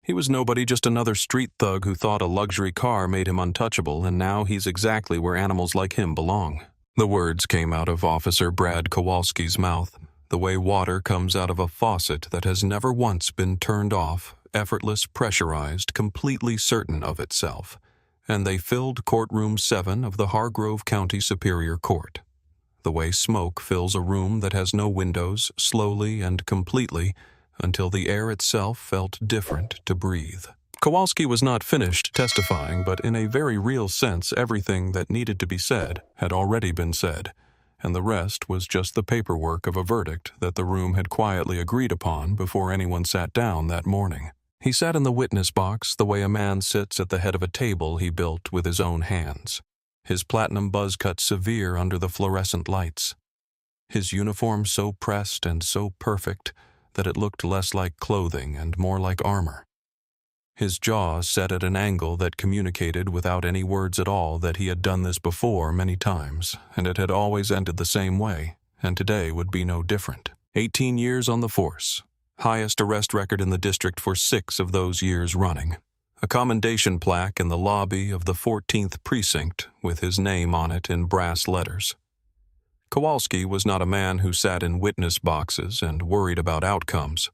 He was nobody, just another street thug who thought a luxury car made him untouchable, and now he's exactly where animals like him belong. The words came out of Officer Brad Kowalski's mouth, the way water comes out of a faucet that has never once been turned off, effortless, pressurized, completely certain of itself. And they filled courtroom 7 of the Hargrove County Superior Court. The way smoke fills a room that has no windows, slowly and completely, until the air itself felt different to breathe. Kowalski was not finished testifying, but in a very real sense, everything that needed to be said had already been said, and the rest was just the paperwork of a verdict that the room had quietly agreed upon before anyone sat down that morning. He sat in the witness box the way a man sits at the head of a table he built with his own hands, his platinum buzz cut severe under the fluorescent lights, his uniform so pressed and so perfect that it looked less like clothing and more like armor. His jaw set at an angle that communicated without any words at all that he had done this before many times, and it had always ended the same way, and today would be no different. 18 years on the force, highest arrest record in the district for 6 of those years running. A commendation plaque in the lobby of the 14th precinct with his name on it in brass letters. Kowalski was not a man who sat in witness boxes and worried about outcomes.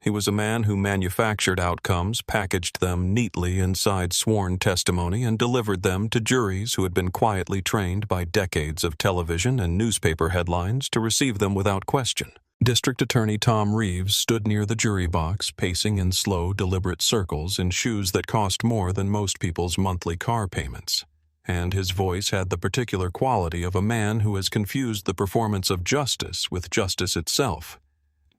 He was a man who manufactured outcomes, packaged them neatly inside sworn testimony, and delivered them to juries who had been quietly trained by decades of television and newspaper headlines to receive them without question. District Attorney Tom Reeves stood near the jury box, pacing in slow, deliberate circles in shoes that cost more than most people's monthly car payments. And his voice had the particular quality of a man who has confused the performance of justice with justice itself.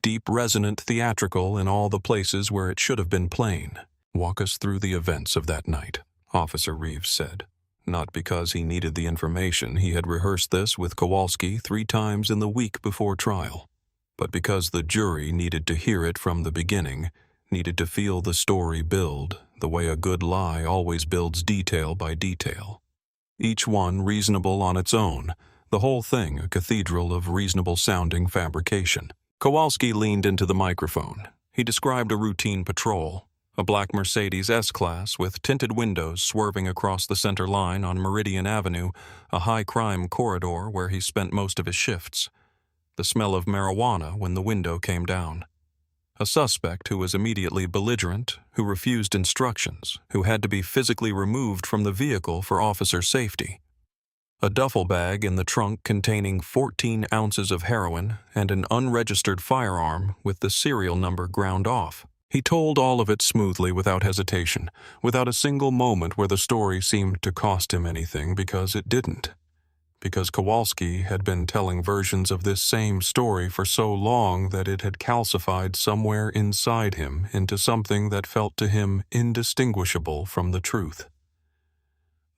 Deep, resonant, theatrical in all the places where it should have been plain. "Walk us through the events of that night," Officer Reeves said. Not because he needed the information, he had rehearsed this with Kowalski 3 times in the week before trial, but because the jury needed to hear it from the beginning, needed to feel the story build, the way a good lie always builds detail by detail. Each one reasonable on its own, the whole thing a cathedral of reasonable-sounding fabrication. Kowalski leaned into the microphone. He described a routine patrol, a black Mercedes S-Class with tinted windows swerving across the center line on Meridian Avenue, a high-crime corridor where he spent most of his shifts. The smell of marijuana when the window came down. A suspect who was immediately belligerent, who refused instructions, who had to be physically removed from the vehicle for officer safety. A duffel bag in the trunk containing 14 ounces of heroin and an unregistered firearm with the serial number ground off. He told all of it smoothly, without hesitation, without a single moment where the story seemed to cost him anything, because it didn't. Because Kowalski had been telling versions of this same story for so long that it had calcified somewhere inside him into something that felt to him indistinguishable from the truth.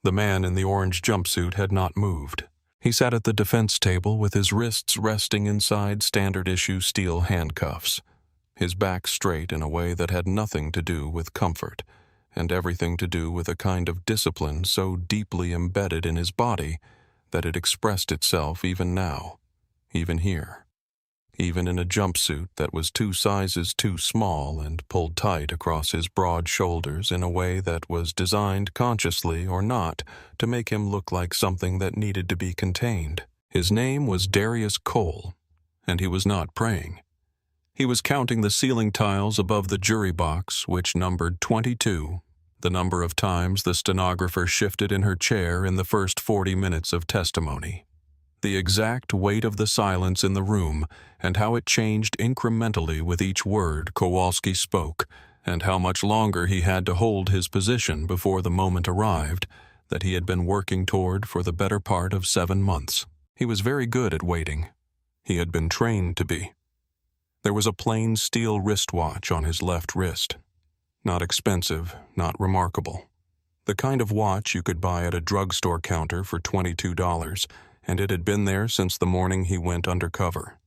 The man in the orange jumpsuit had not moved. He sat at the defense table with his wrists resting inside standard-issue steel handcuffs, his back straight in a way that had nothing to do with comfort, and everything to do with a kind of discipline so deeply embedded in his body that it expressed itself even now, even here, even in a jumpsuit that was 2 sizes too small and pulled tight across his broad shoulders in a way that was designed, consciously or not, to make him look like something that needed to be contained. His name was Darius Cole, and he was not praying. He was counting the ceiling tiles above the jury box, which numbered 22, the number of times the stenographer shifted in her chair in the first 40 minutes of testimony. The exact weight of the silence in the room, and how it changed incrementally with each word Kowalski spoke, and how much longer he had to hold his position before the moment arrived that he had been working toward for the better part of 7 months. He was very good at waiting. He had been trained to be. There was a plain steel wristwatch on his left wrist. Not expensive, not remarkable. The kind of watch you could buy at a drugstore counter for $22, and it had been there since the morning he went undercover.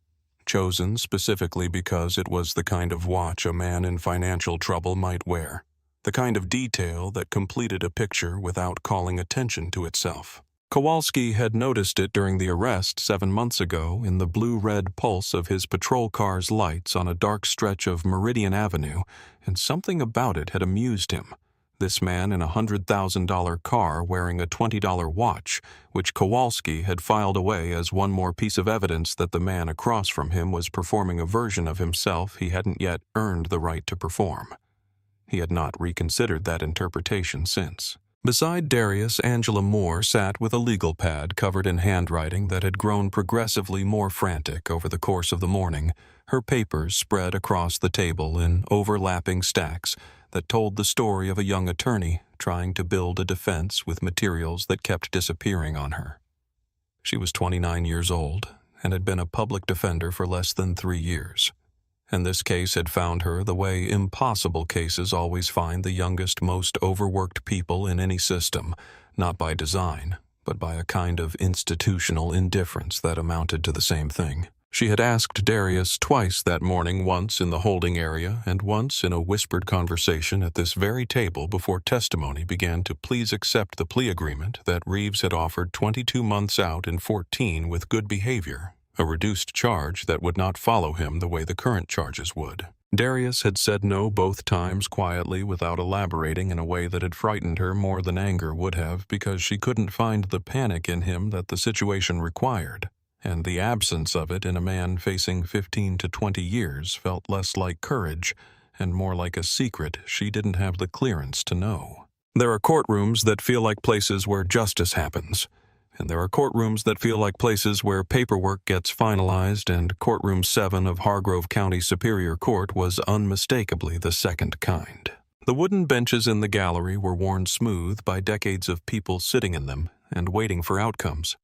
Chosen specifically because it was the kind of watch a man in financial trouble might wear. The kind of detail that completed a picture without calling attention to itself. Kowalski had noticed it during the arrest 7 months ago in the blue-red pulse of his patrol car's lights on a dark stretch of Meridian Avenue, and something about it had amused him. This man in a $100,000 car wearing a $20 watch, which Kowalski had filed away as one more piece of evidence that the man across from him was performing a version of himself he hadn't yet earned the right to perform. He had not reconsidered that interpretation since. Beside Darius, Angela Moore sat with a legal pad covered in handwriting that had grown progressively more frantic over the course of the morning, her papers spread across the table in overlapping stacks that told the story of a young attorney trying to build a defense with materials that kept disappearing on her. She was 29 years old and had been a public defender for less than 3 years. And this case had found her the way impossible cases always find the youngest, most overworked people in any system, not by design, but by a kind of institutional indifference that amounted to the same thing. She had asked Darius twice that morning, once in the holding area and once in a whispered conversation at this very table before testimony began, to please accept the plea agreement that Reeves had offered 22 months out in 14 with good behavior, a reduced charge that would not follow him the way the current charges would. Darius had said no both times quietly, without elaborating, in a way that had frightened her more than anger would have, because she couldn't find the panic in him that the situation required, and the absence of it in a man facing 15 to 20 years felt less like courage and more like a secret she didn't have the clearance to know. There are courtrooms that feel like places where justice happens, and there are courtrooms that feel like places where paperwork gets finalized, and Courtroom 7 of Hargrove County Superior Court was unmistakably the second kind. The wooden benches in the gallery were worn smooth by decades of people sitting in them and waiting for outcomes.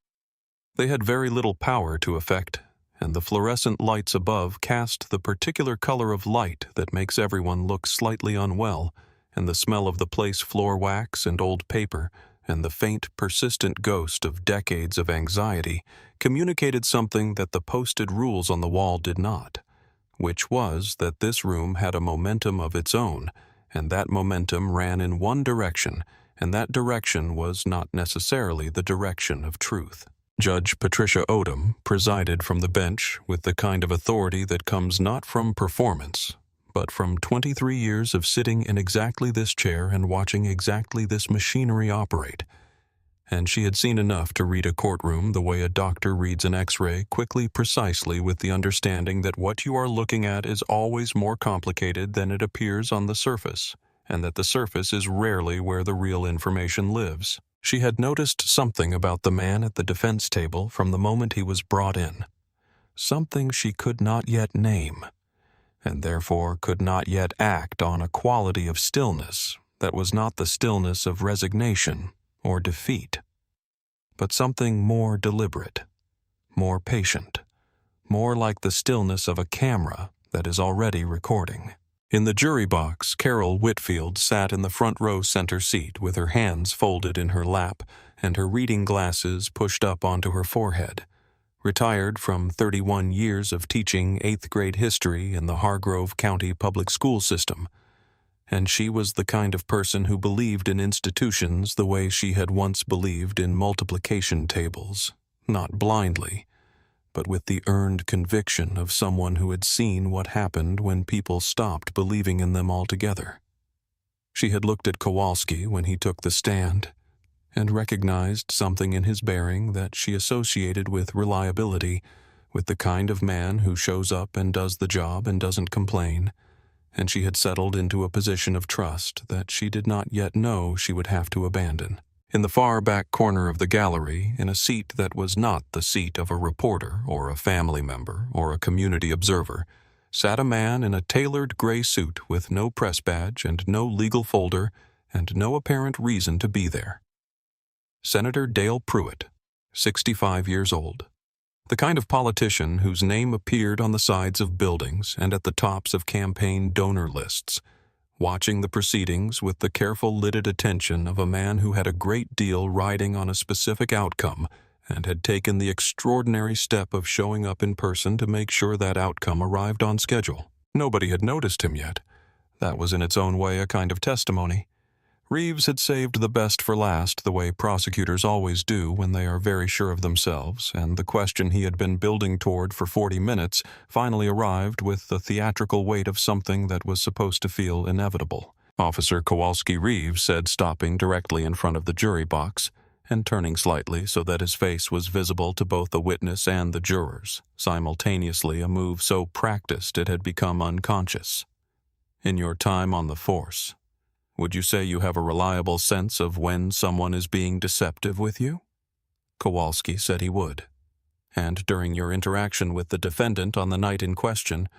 They had very little power to affect, and the fluorescent lights above cast the particular color of light that makes everyone look slightly unwell, and the smell of the place floor wax and old paper, and the faint, persistent ghost of decades of anxiety communicated something that the posted rules on the wall did not, which was that this room had a momentum of its own, and that momentum ran in one direction, and that direction was not necessarily the direction of truth. Judge Patricia Odom presided from the bench with the kind of authority that comes not from performance, but from 23 years of sitting in exactly this chair and watching exactly this machinery operate. And she had seen enough to read a courtroom the way a doctor reads an X-ray, quickly, precisely, with the understanding that what you are looking at is always more complicated than it appears on the surface, and that the surface is rarely where the real information lives. She had noticed something about the man at the defense table from the moment he was brought in, something she could not yet name, and therefore could not yet act on, a quality of stillness that was not the stillness of resignation or defeat, but something more deliberate, more patient, more like the stillness of a camera that is already recording. In the jury box, Carol Whitfield sat in the front row center seat with her hands folded in her lap and her reading glasses pushed up onto her forehead. Retired from 31 years of teaching 8th grade history in the Hargrove County Public School System, and she was the kind of person who believed in institutions the way she had once believed in multiplication tables, not blindly, but with the earned conviction of someone who had seen what happened when people stopped believing in them altogether. She had looked at Kowalski when he took the stand, and recognized something in his bearing that she associated with reliability, with the kind of man who shows up and does the job and doesn't complain, and she had settled into a position of trust that she did not yet know she would have to abandon. In the far back corner of the gallery, in a seat that was not the seat of a reporter or a family member or a community observer, sat a man in a tailored gray suit with no press badge and no legal folder and no apparent reason to be there. Senator Dale Pruitt, 65 years old, the kind of politician whose name appeared on the sides of buildings and at the tops of campaign donor lists, watching the proceedings with the careful lidded attention of a man who had a great deal riding on a specific outcome and had taken the extraordinary step of showing up in person to make sure that outcome arrived on schedule. Nobody had noticed him yet. That was in its own way a kind of testimony. Reeves had saved the best for last, the way prosecutors always do when they are very sure of themselves, and the question he had been building toward for 40 minutes finally arrived with the theatrical weight of something that was supposed to feel inevitable. Officer Kowalski Reeves said, stopping directly in front of the jury box and turning slightly so that his face was visible to both the witness and the jurors, simultaneously, a move so practiced it had become unconscious. "In your time on the force, would you say you have a reliable sense of when someone is being deceptive with you?" Kowalski said he would. "And during your interaction with the defendant on the night in question,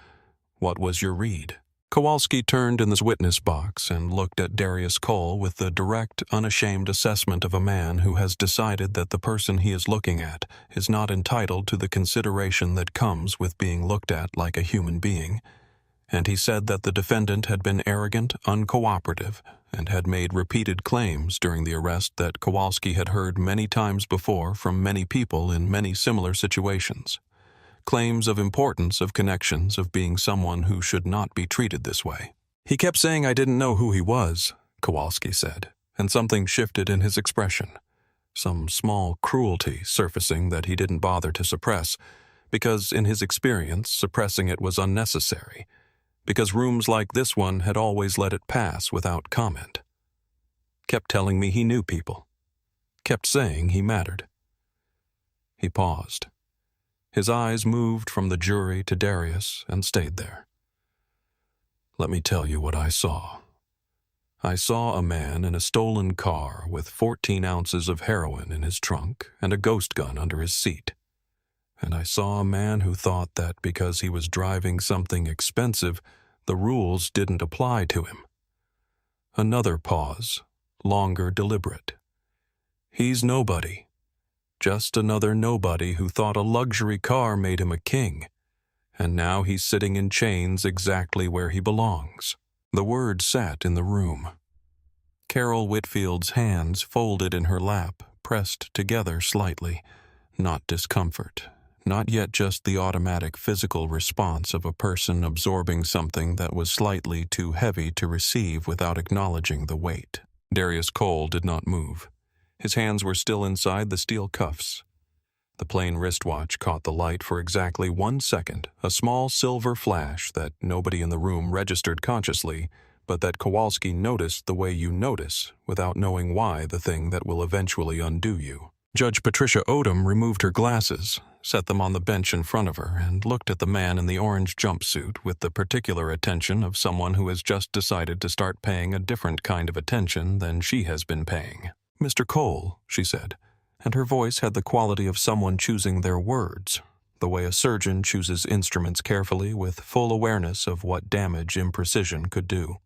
what was your read?" Kowalski turned in his witness box and looked at Darius Cole with the direct, unashamed assessment of a man who has decided that the person he is looking at is not entitled to the consideration that comes with being looked at like a human being. And he said that the defendant had been arrogant, uncooperative, and had made repeated claims during the arrest that Kowalski had heard many times before from many people in many similar situations. Claims of importance, of connections, of being someone who should not be treated this way. "He kept saying I didn't know who he was," Kowalski said, and something shifted in his expression. Some small cruelty surfacing that he didn't bother to suppress, because in his experience, suppressing it was unnecessary, because rooms like this one had always let it pass without comment. "Kept telling me he knew people. Kept saying he mattered." He paused. His eyes moved from the jury to Darius and stayed there. "Let me tell you what I saw. I saw a man in a stolen car with 14 ounces of heroin in his trunk and a ghost gun under his seat. And I saw a man who thought that because he was driving something expensive, the rules didn't apply to him." Another pause, longer, deliberate. "He's nobody. Just another nobody who thought a luxury car made him a king, and now he's sitting in chains exactly where he belongs." The word sat in the room. Carol Whitfield's hands folded in her lap, pressed together slightly, not discomfort, not yet just the automatic physical response of a person absorbing something that was slightly too heavy to receive without acknowledging the weight. Darius Cole did not move. His hands were still inside the steel cuffs. The plain wristwatch caught the light for exactly 1 second, a small silver flash that nobody in the room registered consciously, but that Kowalski noticed the way you notice without knowing why the thing that will eventually undo you. Judge Patricia Odom removed her glasses, set them on the bench in front of her, and looked at the man in the orange jumpsuit with the particular attention of someone who has just decided to start paying a different kind of attention than she has been paying. "Mr. Cole," she said, and her voice had the quality of someone choosing their words, the way a surgeon chooses instruments carefully with full awareness of what damage imprecision could do.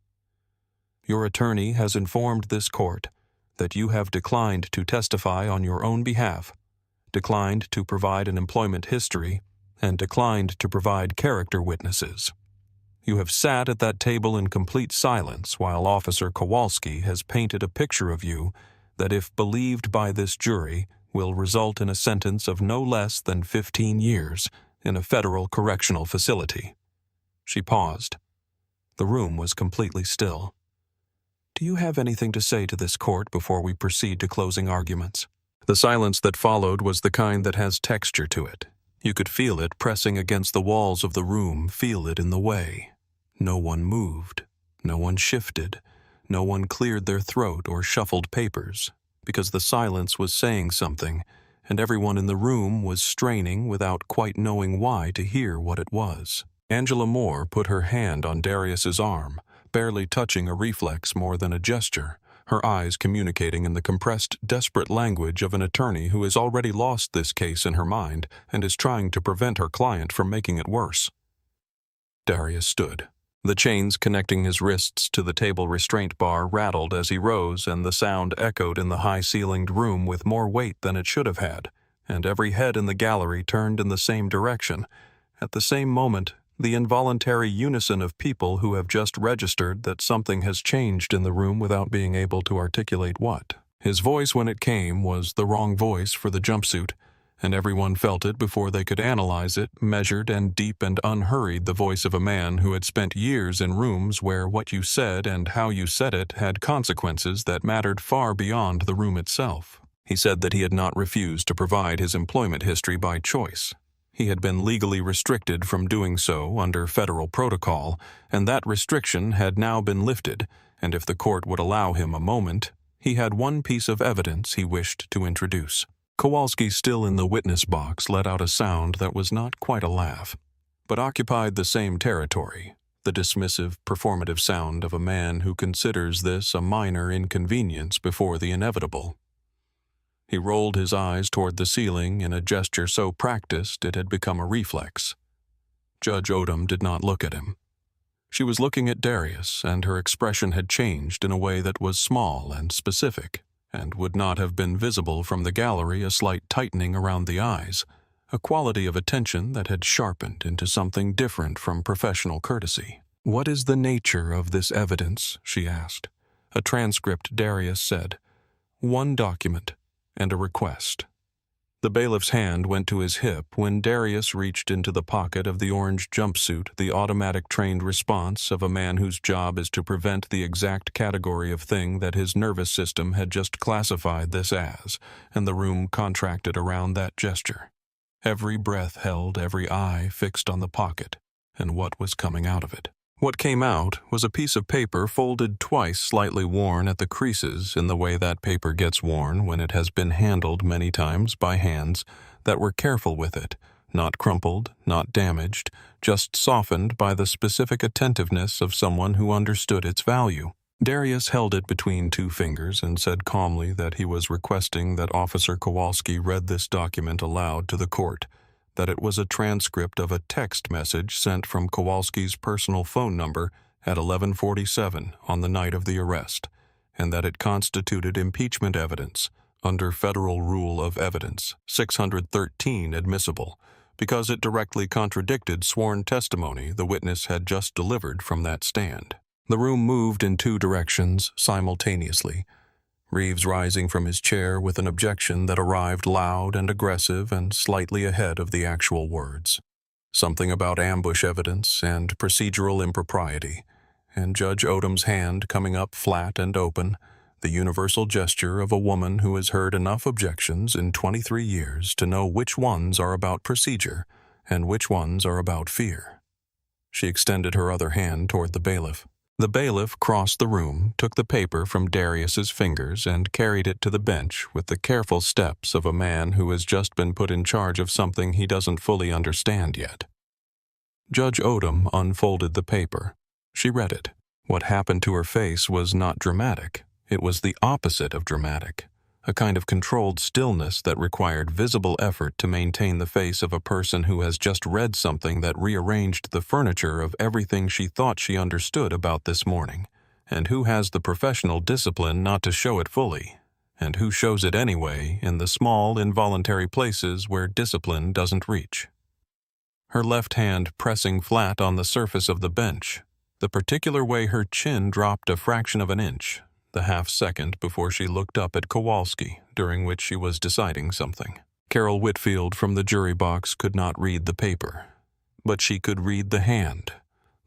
"Your attorney has informed this court that you have declined to testify on your own behalf, declined to provide an employment history, and declined to provide character witnesses. You have sat at that table in complete silence while Officer Kowalski has painted a picture of you that, if believed by this jury, will result in a sentence of no less than 15 years in a federal correctional facility." She paused. The room was completely still. "Do you have anything to say to this court before we proceed to closing arguments?" The silence that followed was the kind that has texture to it. You could feel it pressing against the walls of the room, feel it in the way. No one moved. No one shifted. No one cleared their throat or shuffled papers, because the silence was saying something, and everyone in the room was straining without quite knowing why to hear what it was. Angela Moore put her hand on Darius's arm, barely touching a reflex more than a gesture, her eyes communicating in the compressed, desperate language of an attorney who has already lost this case in her mind and is trying to prevent her client from making it worse. Darius stood. The chains connecting his wrists to the table restraint bar rattled as he rose, and the sound echoed in the high-ceilinged room with more weight than it should have had, and every head in the gallery turned in the same direction. At the same moment, the involuntary unison of people who have just registered that something has changed in the room without being able to articulate what. His voice, when it came, was the wrong voice for the jumpsuit, and everyone felt it before they could analyze it, measured and deep and unhurried the voice of a man who had spent years in rooms where what you said and how you said it had consequences that mattered far beyond the room itself. He said that he had not refused to provide his employment history by choice. He had been legally restricted from doing so under federal protocol, and that restriction had now been lifted, and if the court would allow him a moment, he had one piece of evidence he wished to introduce. Kowalski, still in the witness box, let out a sound that was not quite a laugh, but occupied the same territory, the dismissive, performative sound of a man who considers this a minor inconvenience before the inevitable. He rolled his eyes toward the ceiling in a gesture so practiced it had become a reflex. Judge Odom did not look at him. She was looking at Darius, and her expression had changed in a way that was small and specific, and would not have been visible from the gallery a slight tightening around the eyes, a quality of attention that had sharpened into something different from professional courtesy. "What is the nature of this evidence?" she asked. "A transcript," Darius said. "One document, and a request." The bailiff's hand went to his hip when Darius reached into the pocket of the orange jumpsuit, the automatic trained response of a man whose job is to prevent the exact category of thing that his nervous system had just classified this as, and the room contracted around that gesture. Every breath held, every eye fixed on the pocket, and what was coming out of it. What came out was a piece of paper folded twice, slightly worn at the creases in the way that paper gets worn when it has been handled many times by hands that were careful with it, not crumpled, not damaged, just softened by the specific attentiveness of someone who understood its value. Darius held it between two fingers and said calmly that he was requesting that Officer Kowalski read this document aloud to the court, that it was a transcript of a text message sent from Kowalski's personal phone number at 11:47 on the night of the arrest, and that it constituted impeachment evidence under Federal Rule of Evidence 613 admissible, because it directly contradicted sworn testimony the witness had just delivered from that stand. The room moved in two directions simultaneously, Reeves rising from his chair with an objection that arrived loud and aggressive and slightly ahead of the actual words. Something about ambush evidence and procedural impropriety, and Judge Odom's hand coming up flat and open, the universal gesture of a woman who has heard enough objections in 23 years to know which ones are about procedure and which ones are about fear. She extended her other hand toward the bailiff. The bailiff crossed the room, took the paper from Darius's fingers, and carried it to the bench with the careful steps of a man who has just been put in charge of something he doesn't fully understand yet. Judge Odom unfolded the paper. She read it. What happened to her face was not dramatic. It was the opposite of dramatic, a kind of controlled stillness that required visible effort to maintain the face of a person who has just read something that rearranged the furniture of everything she thought she understood about this morning, and who has the professional discipline not to show it fully, and who shows it anyway in the small, involuntary places where discipline doesn't reach. Her left hand pressing flat on the surface of the bench, the particular way her chin dropped a fraction of an inch, the half-second before she looked up at Kowalski, during which she was deciding something. Carol Whitfield from the jury box could not read the paper, but she could read the hand,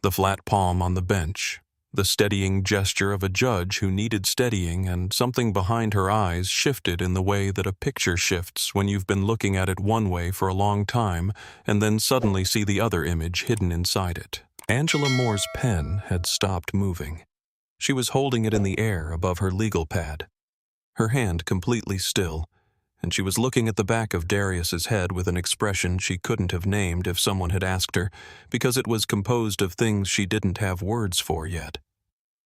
the flat palm on the bench, the steadying gesture of a judge who needed steadying, and something behind her eyes shifted in the way that a picture shifts when you've been looking at it one way for a long time and then suddenly see the other image hidden inside it. Angela Moore's pen had stopped moving. She was holding it in the air above her legal pad, her hand completely still, and she was looking at the back of Darius's head with an expression she couldn't have named if someone had asked her, because it was composed of things she didn't have words for yet.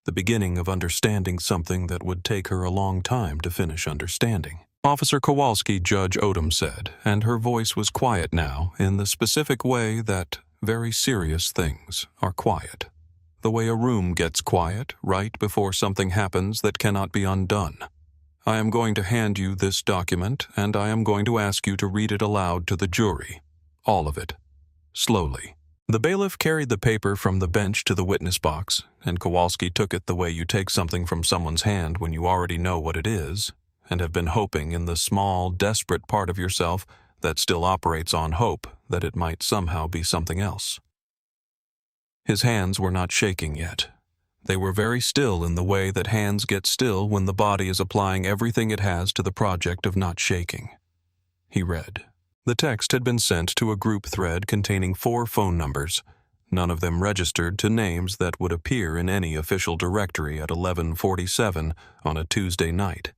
The beginning of understanding something that would take her a long time to finish understanding. "Officer Kowalski," Judge Odom said, and her voice was quiet now in the specific way that very serious things are quiet. The way a room gets quiet right before something happens that cannot be undone. "I am going to hand you this document, and I am going to ask you to read it aloud to the jury. All of it. Slowly." The bailiff carried the paper from the bench to the witness box, and Kowalski took it the way you take something from someone's hand when you already know what it is, and have been hoping in the small, desperate part of yourself that still operates on hope that it might somehow be something else. His hands were not shaking yet. They were very still in the way that hands get still when the body is applying everything it has to the project of not shaking. He read. The text had been sent to a group thread containing 4 phone numbers, none of them registered to names that would appear in any official directory at 11:47 on a Tuesday night.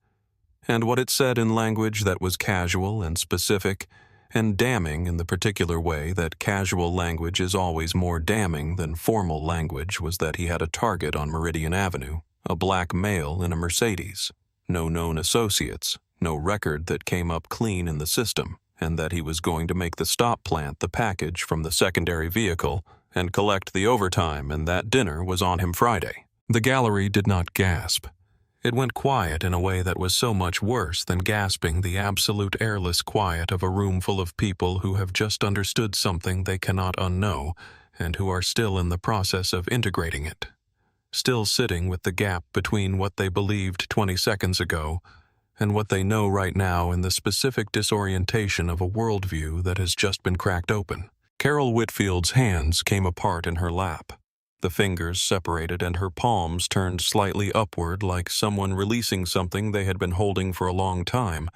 And what it said in language that was casual and specific, and damning in the particular way that casual language is always more damning than formal language, was that he had a target on Meridian Avenue, a black male in a Mercedes, no known associates, no record that came up clean in the system, and that he was going to make the stop plant the package from the secondary vehicle and collect the overtime, and that dinner was on him Friday. The gallery did not gasp. It went quiet in a way that was so much worse than gasping the absolute airless quiet of a room full of people who have just understood something they cannot unknow and who are still in the process of integrating it, still sitting with the gap between what they believed 20 seconds ago and what they know right now in the specific disorientation of a worldview that has just been cracked open. Carol Whitfield's hands came apart in her lap. The fingers separated and her palms turned slightly upward like someone releasing something they had been holding for a long time,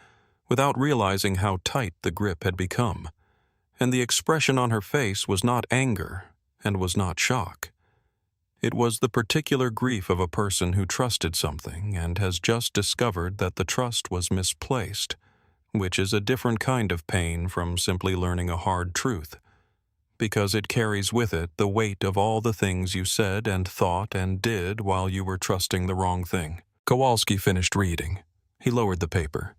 without realizing how tight the grip had become. And the expression on her face was not anger and was not shock. It was the particular grief of a person who trusted something and has just discovered that the trust was misplaced, which is a different kind of pain from simply learning a hard truth, because it carries with it the weight of all the things you said and thought and did while you were trusting the wrong thing. Kowalski finished reading. He lowered the paper.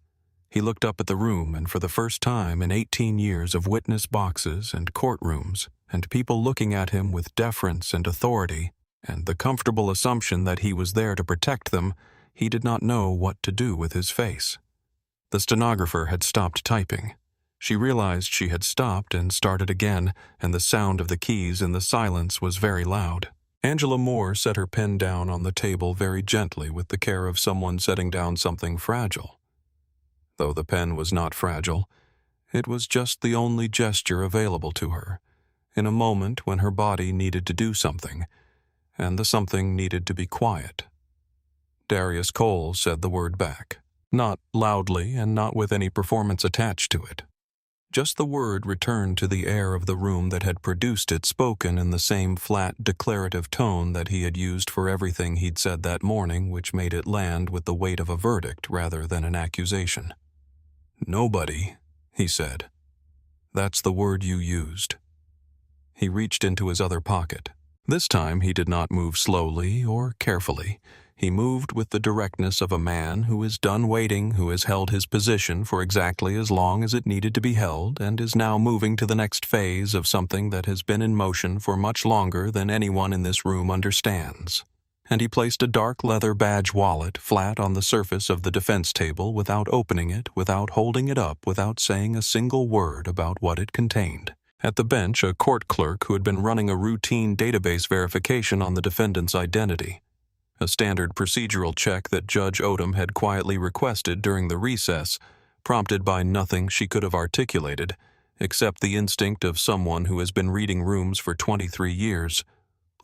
He looked up at the room, and for the first time in 18 years of witness boxes and courtrooms, and people looking at him with deference and authority, and the comfortable assumption that he was there to protect them, he did not know what to do with his face. The stenographer had stopped typing. She realized she had stopped and started again, and the sound of the keys in the silence was very loud. Angela Moore set her pen down on the table very gently with the care of someone setting down something fragile. Though the pen was not fragile, it was just the only gesture available to her, in a moment when her body needed to do something, and the something needed to be quiet. Darius Cole said the word back, not loudly and not with any performance attached to it. Just the word returned to the air of the room that had produced it, spoken in the same flat, declarative tone that he had used for everything he'd said that morning, which made it land with the weight of a verdict rather than an accusation. "Nobody," he said. "That's the word you used." He reached into his other pocket. This time he did not move slowly or carefully. He moved with the directness of a man who is done waiting, who has held his position for exactly as long as it needed to be held, and is now moving to the next phase of something that has been in motion for much longer than anyone in this room understands. And he placed a dark leather badge wallet flat on the surface of the defense table without opening it, without holding it up, without saying a single word about what it contained. At the bench, a court clerk who had been running a routine database verification on the defendant's identity, a standard procedural check that Judge Odom had quietly requested during the recess, prompted by nothing she could have articulated, except the instinct of someone who has been reading rooms for 23 years,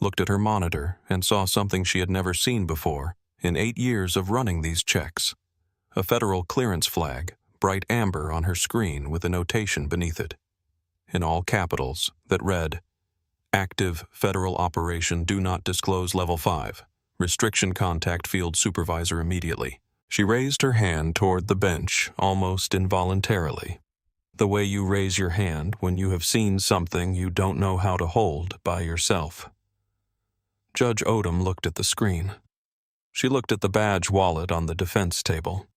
looked at her monitor and saw something she had never seen before in 8 years of running these checks. A federal clearance flag, bright amber on her screen with a notation beneath it, in all capitals, that read, "Active Federal Operation Do Not Disclose Level 5. Restriction Contact Field Supervisor immediately." She raised her hand toward the bench, almost involuntarily, the way you raise your hand when you have seen something you don't know how to hold by yourself. Judge Odom looked at the screen. She looked at the badge wallet on the defense table.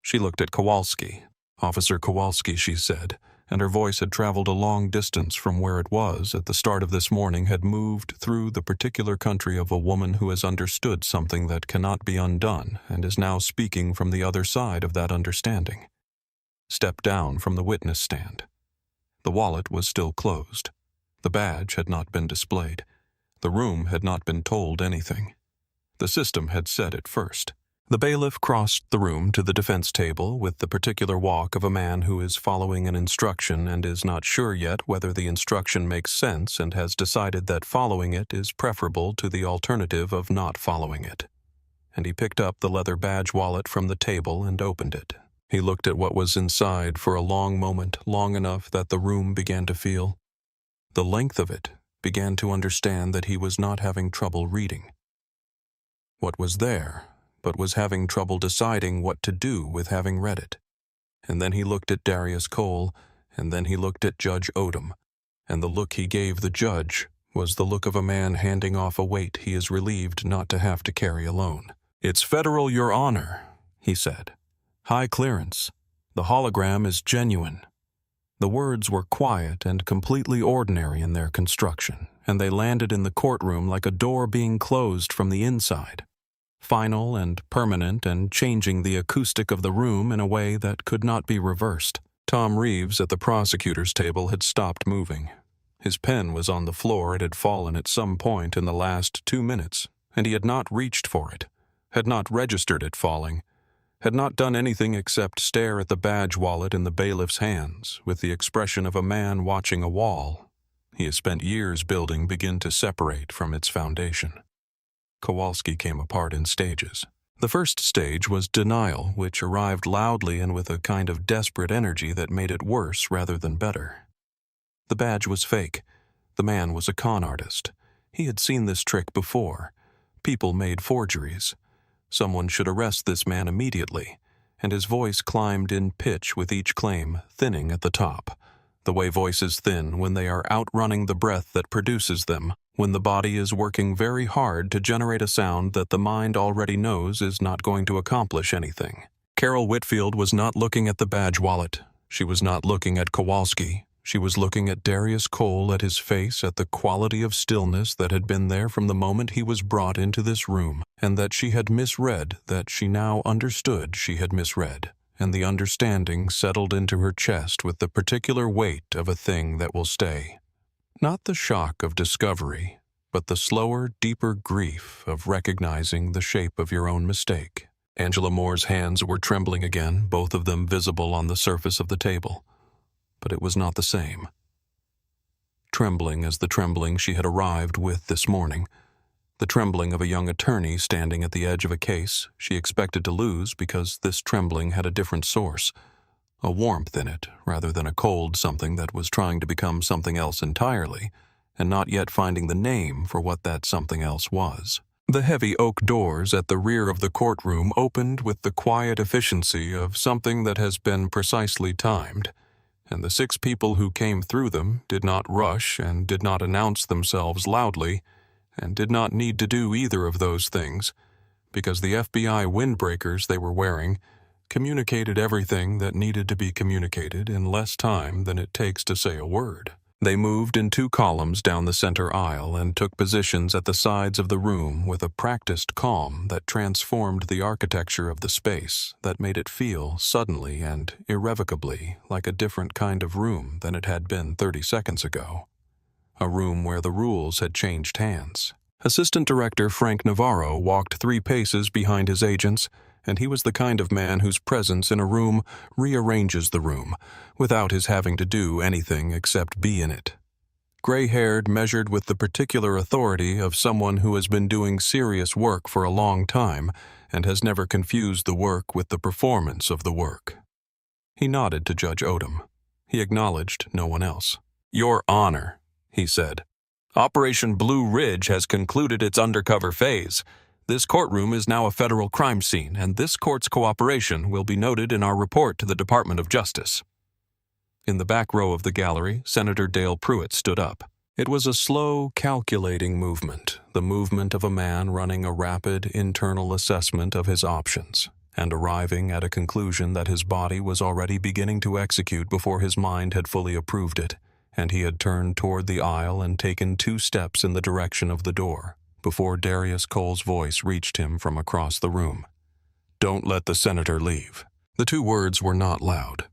She looked at Kowalski. "Officer Kowalski," she said, and her voice had traveled a long distance from where it was at the start of this morning, had moved through the particular country of a woman who has understood something that cannot be undone and is now speaking from the other side of that understanding. Step down from the witness stand. The wallet was still closed. The badge had not been displayed. The room had not been told anything. The system had said it first. The bailiff crossed the room to the defense table with the particular walk of a man who is following an instruction and is not sure yet whether the instruction makes sense and has decided that following it is preferable to the alternative of not following it. And he picked up the leather badge wallet from the table and opened it. He looked at what was inside for a long moment, long enough that the room began to feel the length of it, began to understand that he was not having trouble reading what was there, but was having trouble deciding what to do with having read it. And then he looked at Darius Cole, and then he looked at Judge Odom, and the look he gave the judge was the look of a man handing off a weight he is relieved not to have to carry alone. "It's federal, Your Honor," he said. "High clearance. The hologram is genuine." The words were quiet and completely ordinary in their construction, and they landed in the courtroom like a door being closed from the inside, final and permanent and changing the acoustic of the room in a way that could not be reversed. Tom Reeves at the prosecutor's table had stopped moving. His pen was on the floor. It had fallen at some point in the last 2 minutes, and he had not reached for it, had not registered it falling, had not done anything except stare at the badge wallet in the bailiff's hands with the expression of a man watching a wall he has spent years building begin to separate from its foundation. Kowalski came apart in stages. The first stage was denial, which arrived loudly and with a kind of desperate energy that made it worse rather than better. The badge was fake. The man was a con artist. He had seen this trick before. People made forgeries. Someone should arrest this man immediately, and his voice climbed in pitch with each claim, thinning at the top, the way voices thin when they are outrunning the breath that produces them, when the body is working very hard to generate a sound that the mind already knows is not going to accomplish anything. Carol Whitfield was not looking at the badge wallet. She was not looking at Kowalski. She was looking at Darius Cole, at his face, at the quality of stillness that had been there from the moment he was brought into this room, and that she had misread, that she now understood she had misread, and the understanding settled into her chest with the particular weight of a thing that will stay. Not the shock of discovery, but the slower, deeper grief of recognizing the shape of your own mistake. Angela Moore's hands were trembling again, both of them visible on the surface of the table. But it was not the same. Trembling as the trembling she had arrived with this morning, the trembling of a young attorney standing at the edge of a case she expected to lose because this trembling had a different source, a warmth in it rather than a cold something that was trying to become something else entirely, and not yet finding the name for what that something else was. The heavy oak doors at the rear of the courtroom opened with the quiet efficiency of something that has been precisely timed, and the 6 people who came through them did not rush and did not announce themselves loudly, and did not need to do either of those things, because the FBI windbreakers they were wearing communicated everything that needed to be communicated in less time than it takes to say a word. They moved in 2 columns down the center aisle and took positions at the sides of the room with a practiced calm that transformed the architecture of the space, that made it feel suddenly and irrevocably like a different kind of room than it had been 30 seconds ago. A room where the rules had changed hands. Assistant Director Frank Navarro walked 3 paces behind his agents, and he was the kind of man whose presence in a room rearranges the room, without his having to do anything except be in it. Gray-haired, measured with the particular authority of someone who has been doing serious work for a long time and has never confused the work with the performance of the work. He nodded to Judge Odom. He acknowledged no one else. "Your Honor," he said, "Operation Blue Ridge has concluded its undercover phase. This courtroom is now a federal crime scene, and this court's cooperation will be noted in our report to the Department of Justice." In the back row of the gallery, Senator Dale Pruitt stood up. It was a slow, calculating movement, the movement of a man running a rapid internal assessment of his options, and arriving at a conclusion that his body was already beginning to execute before his mind had fully approved it, and he had turned toward the aisle and taken 2 steps in the direction of the door, before Darius Cole's voice reached him from across the room. "Don't let the senator leave." The 2 words were not loud.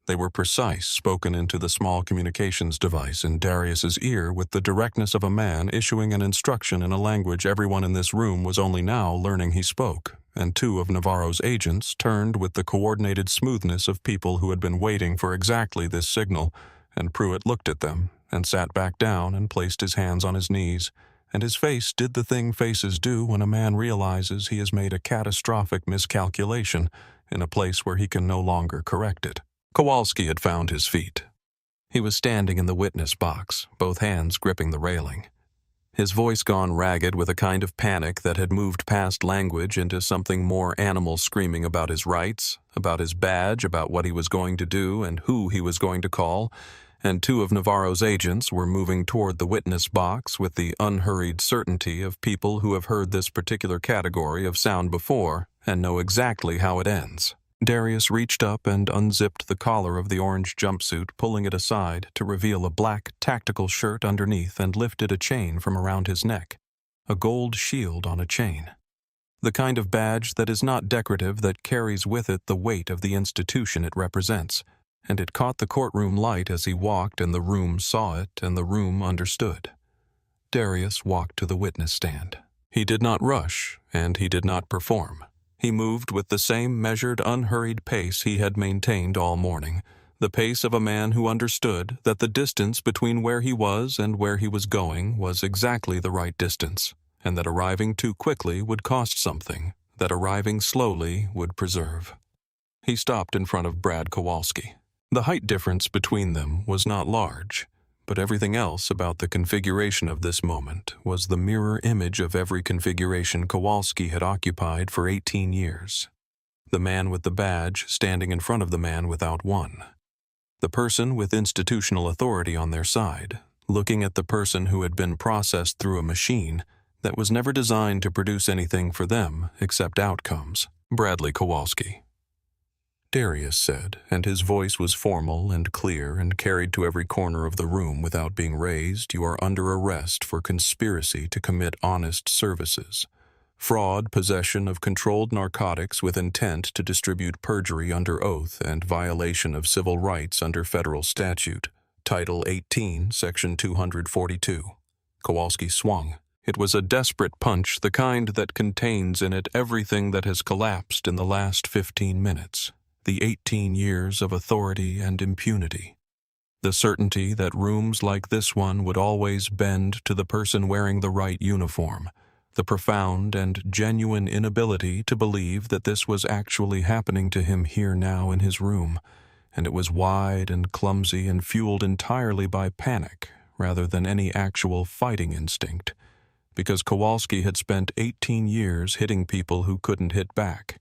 They were precise, spoken into the small communications device in Darius's ear with the directness of a man issuing an instruction in a language everyone in this room was only now learning he spoke, and two of Navarro's agents turned with the coordinated smoothness of people who had been waiting for exactly this signal, and Pruitt looked at them and sat back down and placed his hands on his knees, and his face did the thing faces do when a man realizes he has made a catastrophic miscalculation in a place where he can no longer correct it. Kowalski had found his feet. He was standing in the witness box, both hands gripping the railing. His voice gone ragged with a kind of panic that had moved past language into something more animal, screaming about his rights, about his badge, about what he was going to do and who he was going to call, and two of Navarro's agents were moving toward the witness box with the unhurried certainty of people who have heard this particular category of sound before and know exactly how it ends. Darius reached up and unzipped the collar of the orange jumpsuit, pulling it aside to reveal a black tactical shirt underneath, and lifted a chain from around his neck, a gold shield on a chain. The kind of badge that is not decorative, that carries with it the weight of the institution it represents, and it caught the courtroom light as he walked, and the room saw it, and the room understood. Darius walked to the witness stand. He did not rush, and he did not perform. He moved with the same measured, unhurried pace he had maintained all morning, the pace of a man who understood that the distance between where he was and where he was going was exactly the right distance, and that arriving too quickly would cost something, that arriving slowly would preserve. He stopped in front of Brad Kowalski. The height difference between them was not large, but everything else about the configuration of this moment was the mirror image of every configuration Kowalski had occupied for 18 years. The man with the badge standing in front of the man without one. The person with institutional authority on their side, looking at the person who had been processed through a machine that was never designed to produce anything for them except outcomes. Bradley Kowalski. Darius said, and his voice was formal and clear and carried to every corner of the room without being raised. You are under arrest for conspiracy to commit honest services, fraud, possession of controlled narcotics with intent to distribute perjury under oath, and violation of civil rights under federal statute, Title 18, Section 242. Kowalski swung. It was a desperate punch, the kind that contains in it everything that has collapsed in the last 15 minutes. The 18 years of authority and impunity. The certainty that rooms like this one would always bend to the person wearing the right uniform. The profound and genuine inability to believe that this was actually happening to him here now in his room, and it was wide and clumsy and fueled entirely by panic rather than any actual fighting instinct, because Kowalski had spent 18 years hitting people who couldn't hit back,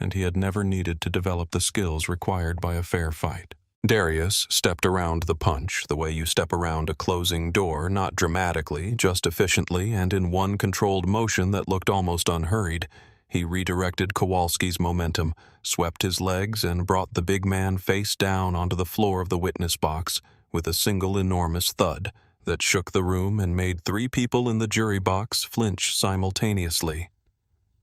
and he had never needed to develop the skills required by a fair fight. Darius stepped around the punch the way you step around a closing door, not dramatically, just efficiently, and in one controlled motion that looked almost unhurried. He redirected Kowalski's momentum, swept his legs, and brought the big man face down onto the floor of the witness box with a single enormous thud that shook the room and made 3 people in the jury box flinch simultaneously.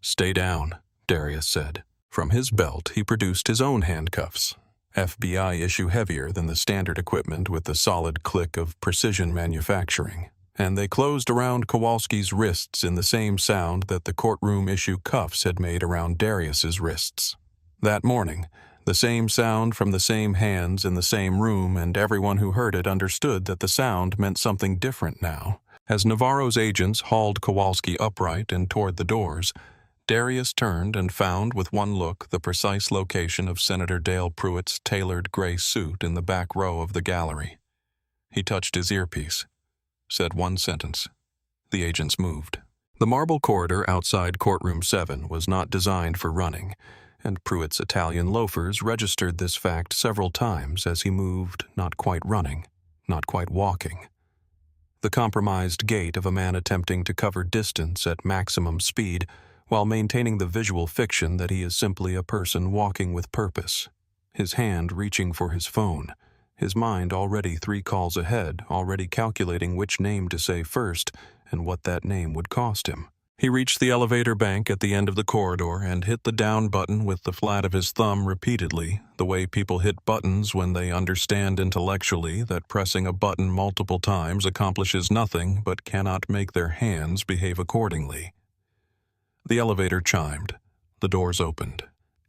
"Stay down," Darius said. From his belt, he produced his own handcuffs, FBI issue, heavier than the standard equipment with the solid click of precision manufacturing, and they closed around Kowalski's wrists in the same sound that the courtroom issue cuffs had made around Darius's wrists. That morning, the same sound from the same hands in the same room, and everyone who heard it understood that the sound meant something different now. As Navarro's agents hauled Kowalski upright and toward the doors, Darius turned and found with one look the precise location of Senator Dale Pruitt's tailored gray suit in the back row of the gallery. He touched his earpiece, said one sentence. The agents moved. The marble corridor outside courtroom 7 was not designed for running, and Pruitt's Italian loafers registered this fact several times as he moved, not quite running, not quite walking. The compromised gait of a man attempting to cover distance at maximum speed while maintaining the visual fiction that he is simply a person walking with purpose, his hand reaching for his phone, his mind already 3 calls ahead, already calculating which name to say first and what that name would cost him. He reached the elevator bank at the end of the corridor and hit the down button with the flat of his thumb repeatedly, the way people hit buttons when they understand intellectually that pressing a button multiple times accomplishes nothing but cannot make their hands behave accordingly. The elevator chimed. The doors opened.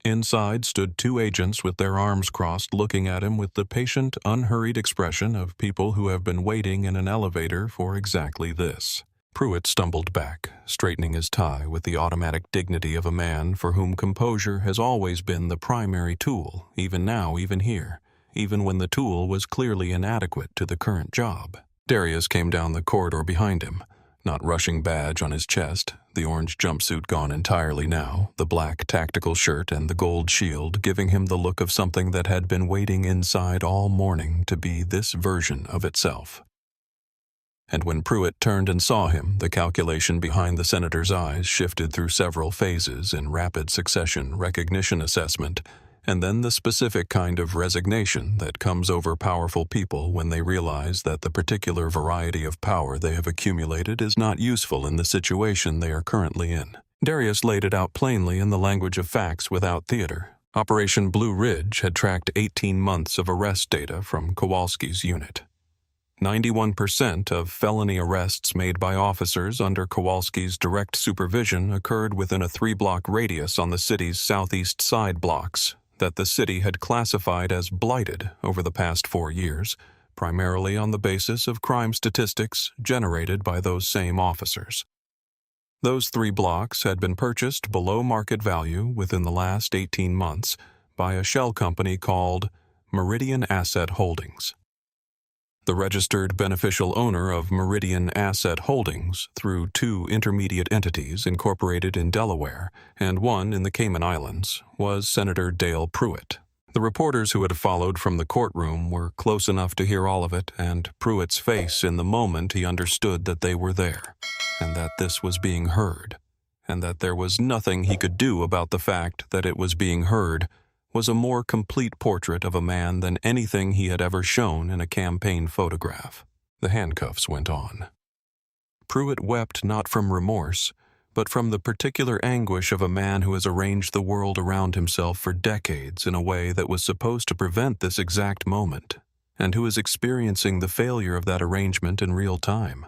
Inside stood two agents with their arms crossed, looking at him with the patient, unhurried expression of people who have been waiting in an elevator for exactly this. Pruitt stumbled back, straightening his tie with the automatic dignity of a man for whom composure has always been the primary tool, even now, even here, even when the tool was clearly inadequate to the current job. Darius came down the corridor behind him, not rushing badge on his chest, the orange jumpsuit gone entirely now, the black tactical shirt and the gold shield giving him the look of something that had been waiting inside all morning to be this version of itself. And when Pruitt turned and saw him, the calculation behind the senator's eyes shifted through several phases in rapid succession: recognition, assessment, and then the specific kind of resignation that comes over powerful people when they realize that the particular variety of power they have accumulated is not useful in the situation they are currently in. Darius laid it out plainly in the language of facts without theater. Operation Blue Ridge had tracked 18 months of arrest data from Kowalski's unit. 91% of felony arrests made by officers under Kowalski's direct supervision occurred within a 3-block radius on the city's southeast side blocks that the city had classified as blighted over the past 4 years, primarily on the basis of crime statistics generated by those same officers. Those 3 blocks had been purchased below market value within the last 18 months by a shell company called Meridian Asset Holdings. The registered beneficial owner of Meridian Asset Holdings through 2 intermediate entities incorporated in Delaware and one in the Cayman Islands was Senator Dale Pruitt. The reporters who had followed from the courtroom were close enough to hear all of it, and Pruitt's face in the moment he understood that they were there, and that this was being heard, and that there was nothing he could do about the fact that it was being heard, was a more complete portrait of a man than anything he had ever shown in a campaign photograph. The handcuffs went on. Pruitt wept not from remorse, but from the particular anguish of a man who has arranged the world around himself for decades in a way that was supposed to prevent this exact moment, and who is experiencing the failure of that arrangement in real time.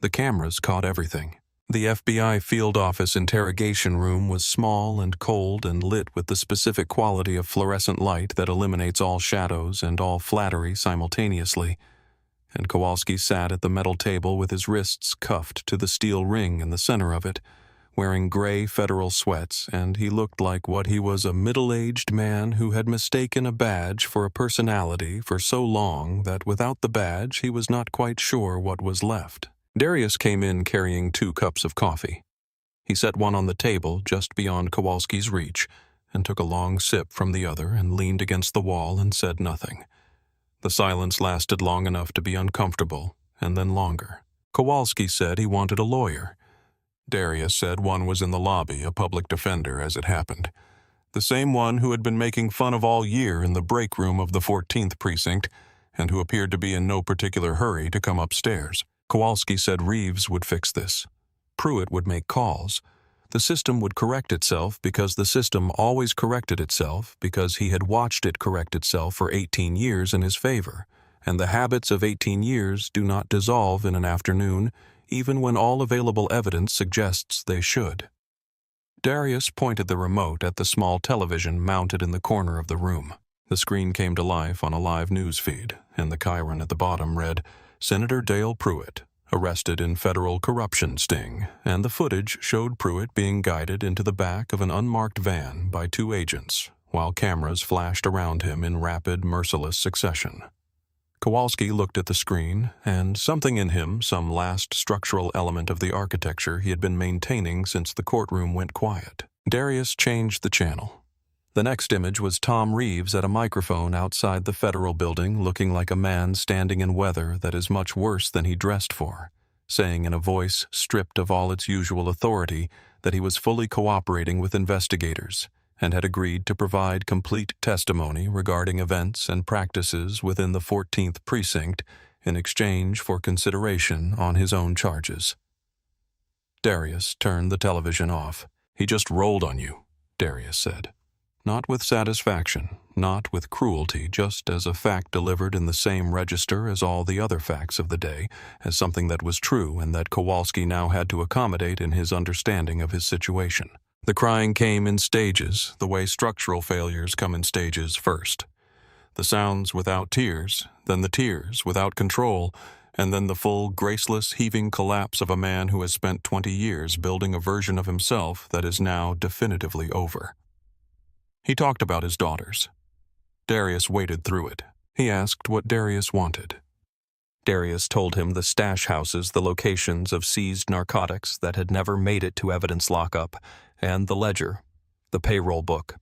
The cameras caught everything. The FBI field office interrogation room was small and cold and lit with the specific quality of fluorescent light that eliminates all shadows and all flattery simultaneously, and Kowalski sat at the metal table with his wrists cuffed to the steel ring in the center of it, wearing gray federal sweats, and he looked like what he was, a middle-aged man who had mistaken a badge for a personality for so long that without the badge he was not quite sure what was left. Darius came in carrying 2 cups of coffee. He set one on the table just beyond Kowalski's reach and took a long sip from the other and leaned against the wall and said nothing. The silence lasted long enough to be uncomfortable, and then longer. Kowalski said he wanted a lawyer. Darius said one was in the lobby, a public defender as it happened. The same one who had been making fun of all year in the break room of the 14th precinct and who appeared to be in no particular hurry to come upstairs. Kowalski said Reeves would fix this. Pruitt would make calls. The system would correct itself because the system always corrected itself because he had watched it correct itself for 18 years in his favor, and the habits of 18 years do not dissolve in an afternoon, even when all available evidence suggests they should. Darius pointed the remote at the small television mounted in the corner of the room. The screen came to life on a live news feed, and the chyron at the bottom read, Senator Dale Pruitt, arrested in federal corruption sting, and the footage showed Pruitt being guided into the back of an unmarked van by 2 agents, while cameras flashed around him in rapid, merciless succession. Kowalski looked at the screen, and something in him, some last structural element of the architecture he had been maintaining since the courtroom went quiet. Darius changed the channel. The next image was Tom Reeves at a microphone outside the federal building, looking like a man standing in weather that is much worse than he dressed for, saying in a voice stripped of all its usual authority that he was fully cooperating with investigators and had agreed to provide complete testimony regarding events and practices within the 14th precinct in exchange for consideration on his own charges. Darius turned the television off. He just rolled on you, Darius said. Not with satisfaction, not with cruelty, just as a fact delivered in the same register as all the other facts of the day, as something that was true and that Kowalski now had to accommodate in his understanding of his situation. The crying came in stages, the way structural failures come in stages first. The sounds without tears, then the tears without control, and then the full, graceless, heaving collapse of a man who has spent 20 years building a version of himself that is now definitively over. He talked about his daughters. Darius waded through it. He asked what Darius wanted. Darius told him the stash houses, the locations of seized narcotics that had never made it to evidence lockup, and the ledger, the payroll book,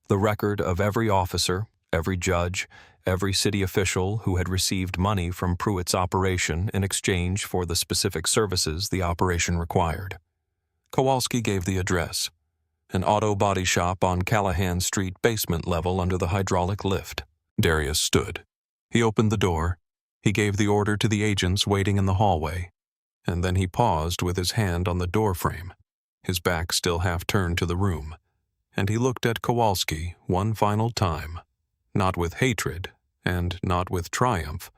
the record of every officer, every judge, every city official who had received money from Pruitt's operation in exchange for the specific services the operation required. Kowalski gave the address, an auto body shop on Callahan Street basement level under the hydraulic lift. Darius stood. He opened the door. He gave the order to the agents waiting in the hallway, and then he paused with his hand on the door frame, his back still half turned to the room, and he looked at Kowalski one final time, not with hatred and not with triumph,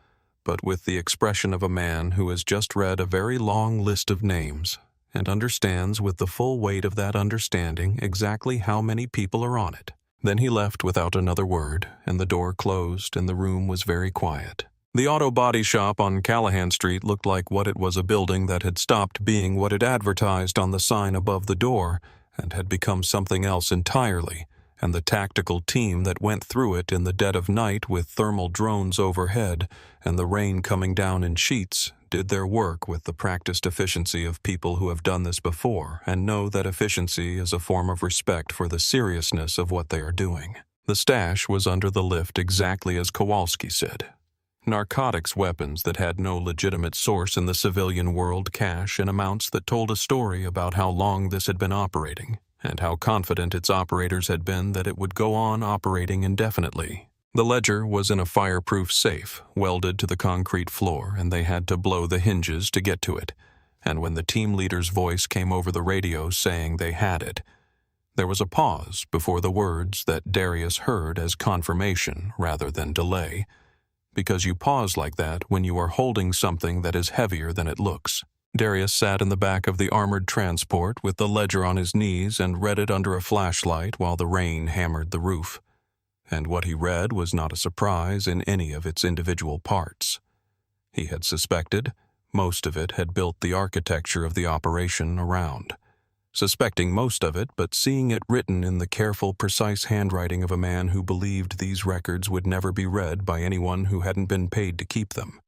but with the expression of a man who has just read a very long list of names and understands with the full weight of that understanding exactly how many people are on it. Then he left without another word, and the door closed and the room was very quiet. The auto body shop on Callahan Street looked like what it was, a building that had stopped being what it advertised on the sign above the door and had become something else entirely, and the tactical team that went through it in the dead of night with thermal drones overhead and the rain coming down in sheets did their work with the practiced efficiency of people who have done this before and know that efficiency is a form of respect for the seriousness of what they are doing. The stash was under the lift exactly as Kowalski said. Narcotics weapons that had no legitimate source in the civilian world, cash in amounts that told a story about how long this had been operating and how confident its operators had been that it would go on operating indefinitely. The ledger was in a fireproof safe welded to the concrete floor, and they had to blow the hinges to get to it. And when the team leader's voice came over the radio saying they had it, there was a pause before the words that Darius heard as confirmation rather than delay, because you pause like that when you are holding something that is heavier than it looks. Darius sat in the back of the armored transport with the ledger on his knees and read it under a flashlight while the rain hammered the roof. And what he read was not a surprise in any of its individual parts. He had suspected most of it had built the architecture of the operation around. Suspecting most of it, but seeing it written in the careful, precise handwriting of a man who believed these records would never be read by anyone who hadn't been paid to keep them.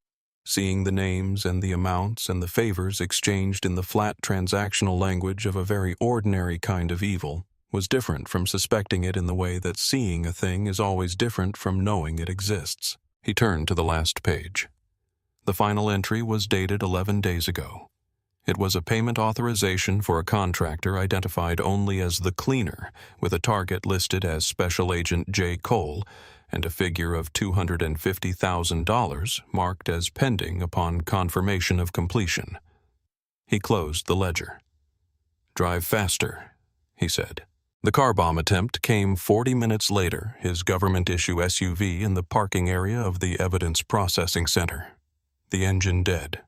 Seeing the names and the amounts and the favors exchanged in the flat transactional language of a very ordinary kind of evil was different from suspecting it in the way that seeing a thing is always different from knowing it exists. He turned to the last page. The final entry was dated 11 days ago. It was a payment authorization for a contractor identified only as the cleaner, with a target listed as Special Agent J. Cole, and a figure of $250,000 marked as pending upon confirmation of completion. He closed the ledger. "Drive faster," he said. The car bomb attempt came 40 minutes later, his government-issue SUV in the parking area of the Evidence Processing Center. The engine dead.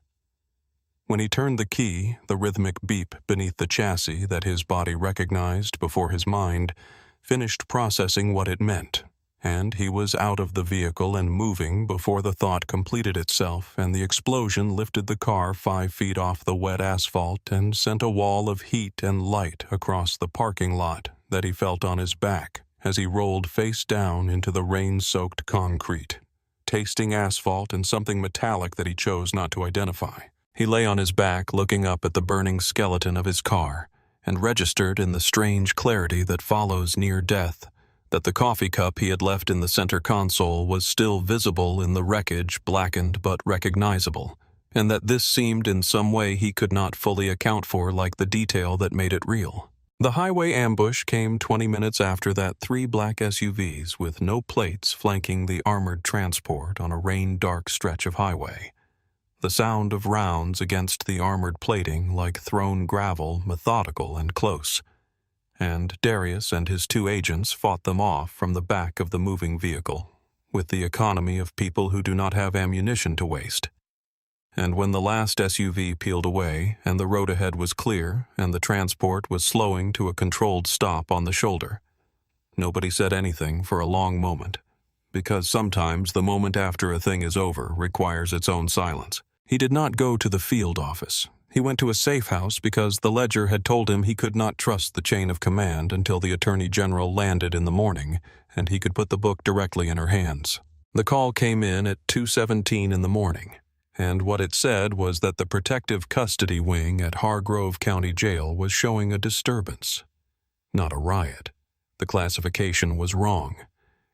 When he turned the key, the rhythmic beep beneath the chassis that his body recognized before his mind finished processing what it meant, and he was out of the vehicle and moving before the thought completed itself, and the explosion lifted the car 5 feet off the wet asphalt and sent a wall of heat and light across the parking lot that he felt on his back as he rolled face down into the rain-soaked concrete, tasting asphalt and something metallic that he chose not to identify. He lay on his back looking up at the burning skeleton of his car and registered in the strange clarity that follows near death that the coffee cup he had left in the center console was still visible in the wreckage, blackened but recognizable, and that this seemed in some way he could not fully account for, like the detail that made it real. The highway ambush came 20 minutes after that 3 black SUVs with no plates flanking the armored transport on a rain-dark stretch of highway. The sound of rounds against the armored plating like thrown gravel, methodical and close. And Darius and his 2 agents fought them off from the back of the moving vehicle, with the economy of people who do not have ammunition to waste. And when the last SUV peeled away and the road ahead was clear and the transport was slowing to a controlled stop on the shoulder, nobody said anything for a long moment, because sometimes the moment after a thing is over requires its own silence. He did not go to the field office. He went to a safe house because the ledger had told him he could not trust the chain of command until the Attorney General landed in the morning and he could put the book directly in her hands. The call came in at 2:17 in the morning, and what it said was that the protective custody wing at Hargrove County Jail was showing a disturbance. Not a riot. The classification was wrong.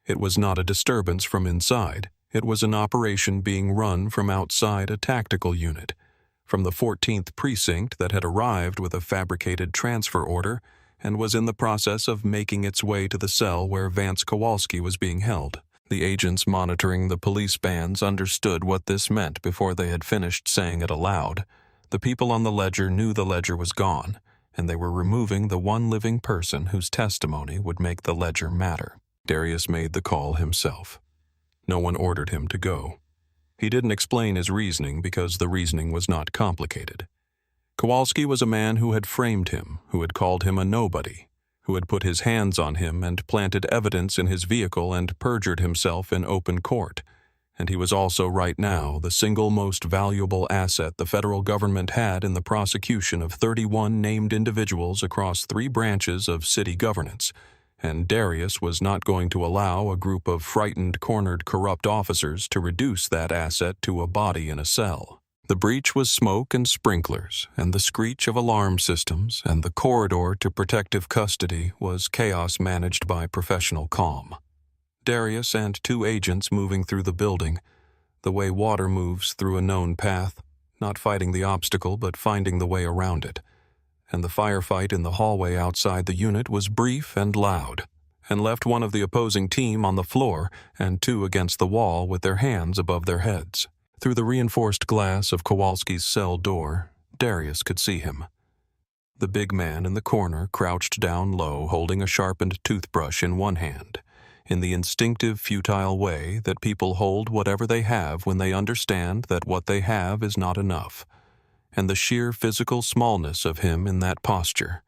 It was not a disturbance from inside. It was an operation being run from outside a tactical unit, from the 14th Precinct that had arrived with a fabricated transfer order and was in the process of making its way to the cell where Vance Kowalski was being held. The agents monitoring the police bands understood what this meant before they had finished saying it aloud. The people on the ledger knew the ledger was gone, and they were removing the one living person whose testimony would make the ledger matter. Darius made the call himself. No one ordered him to go. He didn't explain his reasoning because the reasoning was not complicated. Kowalski was a man who had framed him, who had called him a nobody, who had put his hands on him and planted evidence in his vehicle and perjured himself in open court. And he was also right now the single most valuable asset the federal government had in the prosecution of 31 named individuals across 3 branches of city governance. And Darius was not going to allow a group of frightened, cornered, corrupt officers to reduce that asset to a body in a cell. The breach was smoke and sprinklers, and the screech of alarm systems, and the corridor to protective custody was chaos managed by professional calm. Darius and 2 agents moving through the building, the way water moves through a known path, not fighting the obstacle but finding the way around it. And the firefight in the hallway outside the unit was brief and loud, and left one of the opposing team on the floor and 2 against the wall with their hands above their heads. Through the reinforced glass of Kowalski's cell door, Darius could see him. The big man in the corner crouched down low, holding a sharpened toothbrush in one hand, in the instinctive, futile way that people hold whatever they have when they understand that what they have is not enough, and the sheer physical smallness of him in that posture.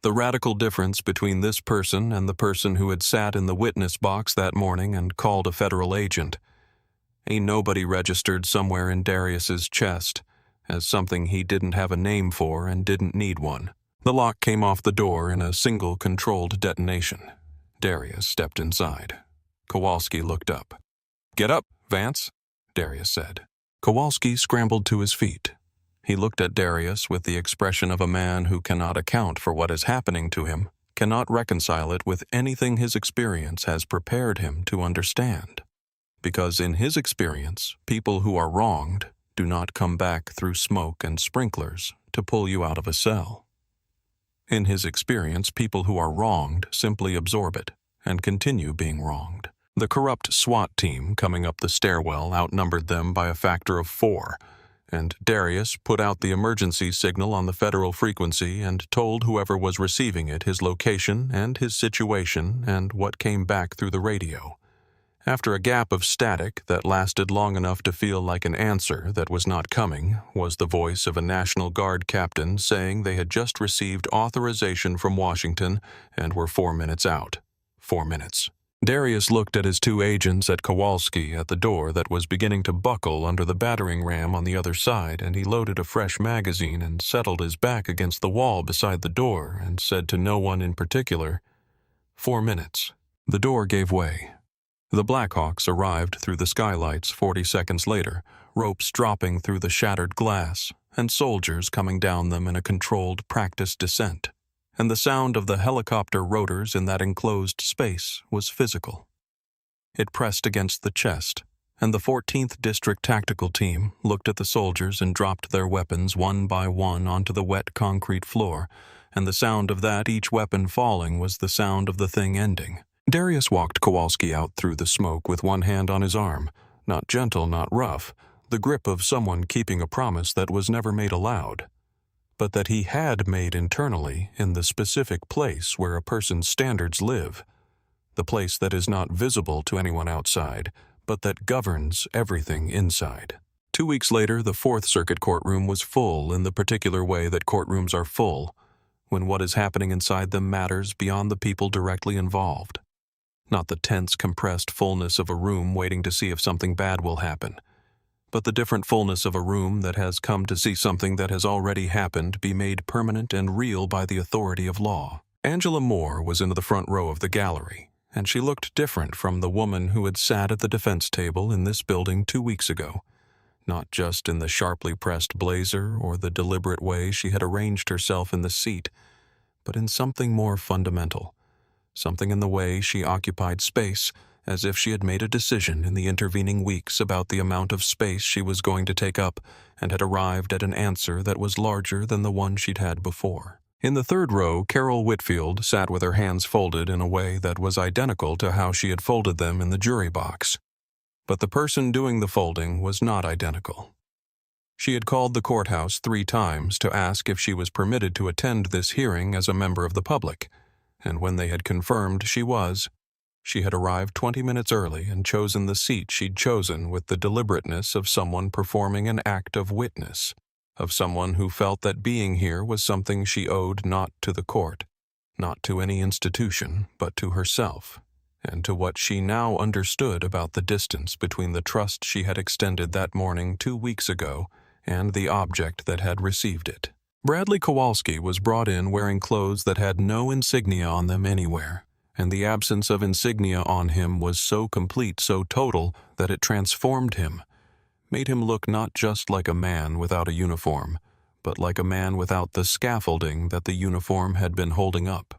The radical difference between this person and the person who had sat in the witness box that morning and called a federal agent. A nobody registered somewhere in Darius's chest as something he didn't have a name for and didn't need one. The lock came off the door in a single controlled detonation. Darius stepped inside. Kowalski looked up. "Get up, Vance," Darius said. Kowalski scrambled to his feet. He looked at Darius with the expression of a man who cannot account for what is happening to him, cannot reconcile it with anything his experience has prepared him to understand. Because in his experience, people who are wronged do not come back through smoke and sprinklers to pull you out of a cell. In his experience, people who are wronged simply absorb it and continue being wronged. The corrupt SWAT team coming up the stairwell outnumbered them by a factor of 4, and Darius put out the emergency signal on the federal frequency and told whoever was receiving it his location and his situation and what came back through the radio. After a gap of static that lasted long enough to feel like an answer that was not coming, was the voice of a National Guard captain saying they had just received authorization from Washington and were 4 minutes out. 4 minutes. Darius looked at his 2 agents at Kowalski at the door that was beginning to buckle under the battering ram on the other side, and he loaded a fresh magazine and settled his back against the wall beside the door and said to no one in particular, 4 minutes. The door gave way. The Blackhawks arrived through the skylights 40 seconds later, ropes dropping through the shattered glass, and soldiers coming down them in a controlled, practiced descent. And the sound of the helicopter rotors in that enclosed space was physical. It pressed against the chest, and the 14th District Tactical Team looked at the soldiers and dropped their weapons one by one onto the wet concrete floor, and the sound of that each weapon falling was the sound of the thing ending. Darius walked Kowalski out through the smoke with one hand on his arm, not gentle, not rough, the grip of someone keeping a promise that was never made aloud, but that he had made internally in the specific place where a person's standards live, the place that is not visible to anyone outside, but that governs everything inside. 2 weeks later, the Fourth Circuit courtroom was full in the particular way that courtrooms are full, when what is happening inside them matters beyond the people directly involved. Not the tense, compressed fullness of a room waiting to see if something bad will happen, but the different fullness of a room that has come to see something that has already happened be made permanent and real by the authority of law. Angela Moore was in the front row of the gallery, and she looked different from the woman who had sat at the defense table in this building 2 weeks ago, not just in the sharply pressed blazer or the deliberate way she had arranged herself in the seat, but in something more fundamental, something in the way she occupied space, as if she had made a decision in the intervening weeks about the amount of space she was going to take up and had arrived at an answer that was larger than the one she'd had before. In the third row, Carol Whitfield sat with her hands folded in a way that was identical to how she had folded them in the jury box. But the person doing the folding was not identical. She had called the courthouse 3 times to ask if she was permitted to attend this hearing as a member of the public, and when they had confirmed she was, she had arrived 20 minutes early and chosen the seat she'd chosen with the deliberateness of someone performing an act of witness, of someone who felt that being here was something she owed not to the court, not to any institution, but to herself, and to what she now understood about the distance between the trust she had extended that morning 2 weeks ago and the object that had received it. Bradley Kowalski was brought in wearing clothes that had no insignia on them anywhere, and the absence of insignia on him was so complete, so total, that it transformed him, made him look not just like a man without a uniform, but like a man without the scaffolding that the uniform had been holding up.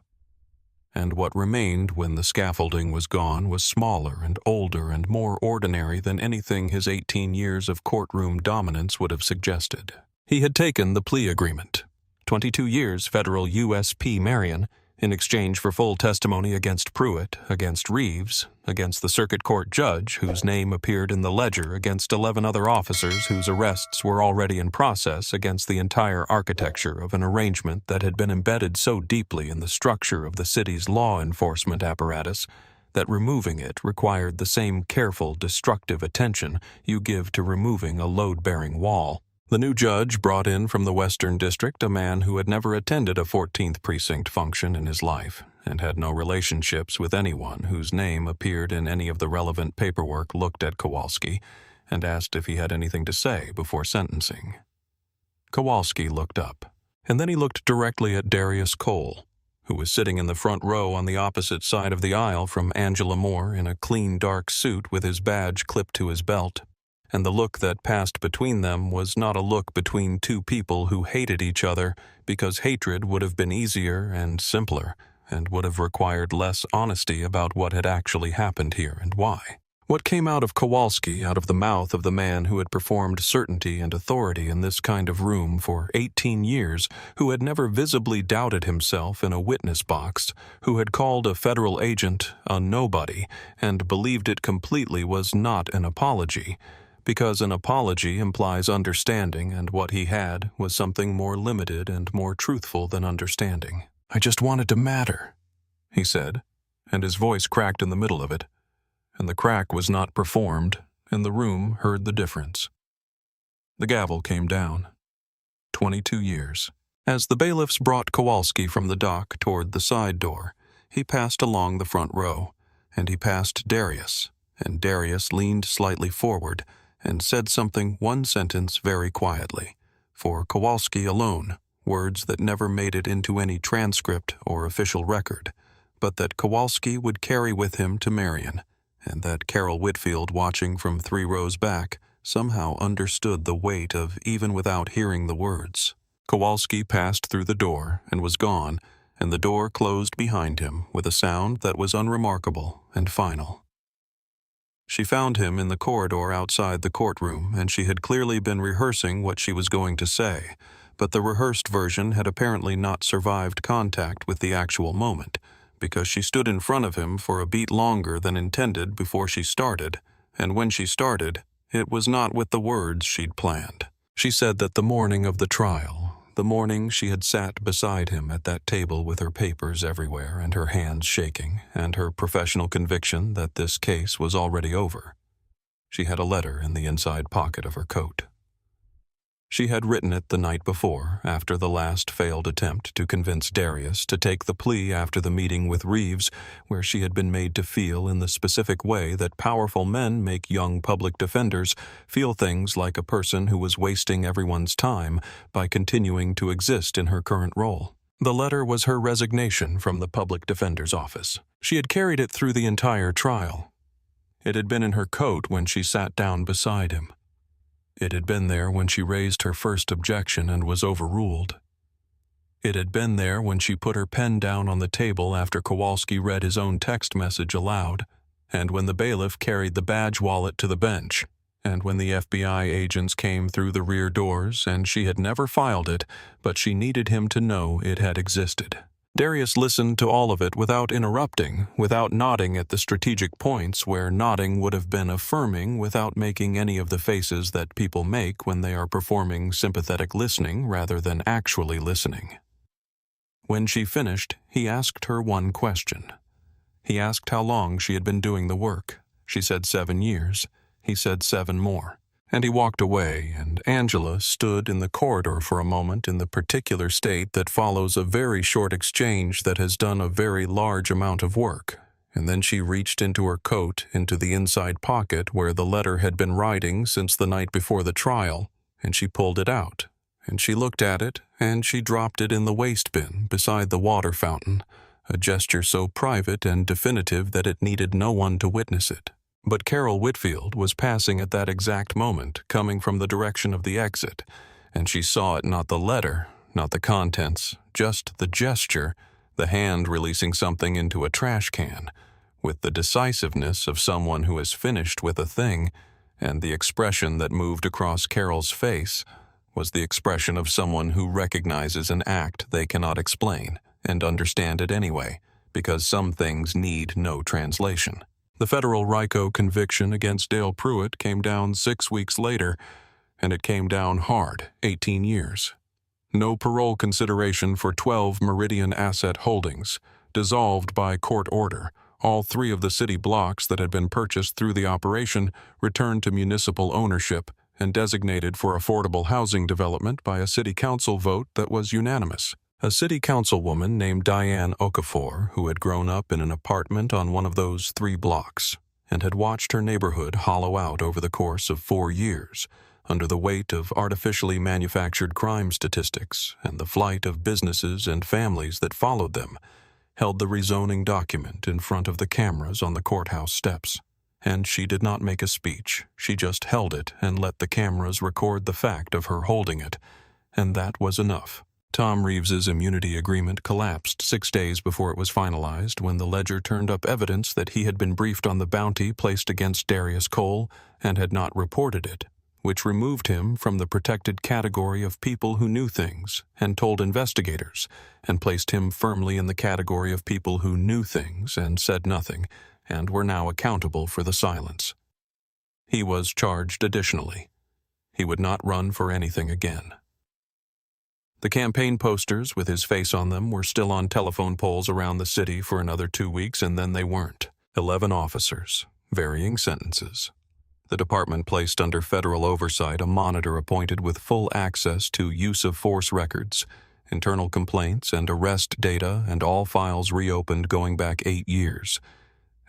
And what remained when the scaffolding was gone was smaller and older and more ordinary than anything his 18 years of courtroom dominance would have suggested. He had taken the plea agreement, 22 years federal USP Marion, in exchange for full testimony against Pruitt, against Reeves, against the circuit court judge whose name appeared in the ledger, against 11 other officers whose arrests were already in process, against the entire architecture of an arrangement that had been embedded so deeply in the structure of the city's law enforcement apparatus that removing it required the same careful, destructive attention you give to removing a load-bearing wall. The new judge brought in from the Western District a man who had never attended a 14th Precinct function in his life and had no relationships with anyone whose name appeared in any of the relevant paperwork, looked at Kowalski and asked if he had anything to say before sentencing. Kowalski looked up, and then he looked directly at Darius Cole, who was sitting in the front row on the opposite side of the aisle from Angela Moore in a clean dark suit with his badge clipped to his belt. And the look that passed between them was not a look between two people who hated each other, because hatred would have been easier and simpler, and would have required less honesty about what had actually happened here and why. What came out of Kowalski, out of the mouth of the man who had performed certainty and authority in this kind of room for 18 years, who had never visibly doubted himself in a witness box, who had called a federal agent a nobody, and believed it completely, was not an apology, because an apology implies understanding, and what he had was something more limited and more truthful than understanding. "I just wanted to matter," he said, and his voice cracked in the middle of it, and the crack was not performed, and the room heard the difference. The gavel came down. 22 years. As the bailiffs brought Kowalski from the dock toward the side door, he passed along the front row, and he passed Darius, and Darius leaned slightly forward and said something, one sentence, very quietly, for Kowalski alone, words that never made it into any transcript or official record, but that Kowalski would carry with him to Marion, and that Carol Whitfield, watching from 3 rows back, somehow understood the weight of even without hearing the words. Kowalski passed through the door and was gone, and the door closed behind him with a sound that was unremarkable and final. She found him in the corridor outside the courtroom, and she had clearly been rehearsing what she was going to say, but the rehearsed version had apparently not survived contact with the actual moment, because she stood in front of him for a beat longer than intended before she started, and when she started, it was not with the words she'd planned. She said that the morning of the trial, the morning she had sat beside him at that table with her papers everywhere and her hands shaking, and her professional conviction that this case was already over, she had a letter in the inside pocket of her coat. She had written it the night before, after the last failed attempt to convince Darius to take the plea after the meeting with Reeves, where she had been made to feel in the specific way that powerful men make young public defenders feel things like a person who was wasting everyone's time by continuing to exist in her current role. The letter was her resignation from the public defender's office. She had carried it through the entire trial. It had been in her coat when she sat down beside him. It had been there when she raised her first objection and was overruled. It had been there when she put her pen down on the table after Kowalski read his own text message aloud, and when the bailiff carried the badge wallet to the bench, and when the FBI agents came through the rear doors, and she had never filed it, but she needed him to know it had existed. Darius listened to all of it without interrupting, without nodding at the strategic points where nodding would have been affirming, without making any of the faces that people make when they are performing sympathetic listening rather than actually listening. When she finished, he asked her one question. He asked how long she had been doing the work. She said 7 years. He said 7 more. And he walked away, and Angela stood in the corridor for a moment in the particular state that follows a very short exchange that has done a very large amount of work. And then she reached into her coat, into the inside pocket where the letter had been writing since the night before the trial, and she pulled it out. And she looked at it, and she dropped it in the waste bin beside the water fountain, a gesture so private and definitive that it needed no one to witness it. But Carol Whitfield was passing at that exact moment, coming from the direction of the exit, and she saw it, not the letter, not the contents, just the gesture, the hand releasing something into a trash can, with the decisiveness of someone who has finished with a thing, and the expression that moved across Carol's face was the expression of someone who recognizes an act they cannot explain and understand it anyway, because some things need no translation. The federal RICO conviction against Dale Pruitt came down 6 weeks later, and it came down hard, 18 years. No parole consideration for 12 Meridian asset holdings, dissolved by court order. All 3 of the city blocks that had been purchased through the operation returned to municipal ownership and designated for affordable housing development by a city council vote that was unanimous. A city councilwoman named Diane Okafor, who had grown up in an apartment on one of those 3 blocks, and had watched her neighborhood hollow out over the course of 4 years, under the weight of artificially manufactured crime statistics and the flight of businesses and families that followed them, held the rezoning document in front of the cameras on the courthouse steps. And she did not make a speech. She just held it and let the cameras record the fact of her holding it, and that was enough. Tom Reeves's immunity agreement collapsed 6 days before it was finalized when the ledger turned up evidence that he had been briefed on the bounty placed against Darius Cole and had not reported it, which removed him from the protected category of people who knew things and told investigators, and placed him firmly in the category of people who knew things and said nothing and were now accountable for the silence. He was charged additionally. He would not run for anything again. The campaign posters with his face on them were still on telephone poles around the city for another 2 weeks, and then they weren't. 11 officers, varying sentences. The department placed under federal oversight a monitor appointed with full access to use-of-force records, internal complaints, and arrest data, and all files reopened going back 8 years.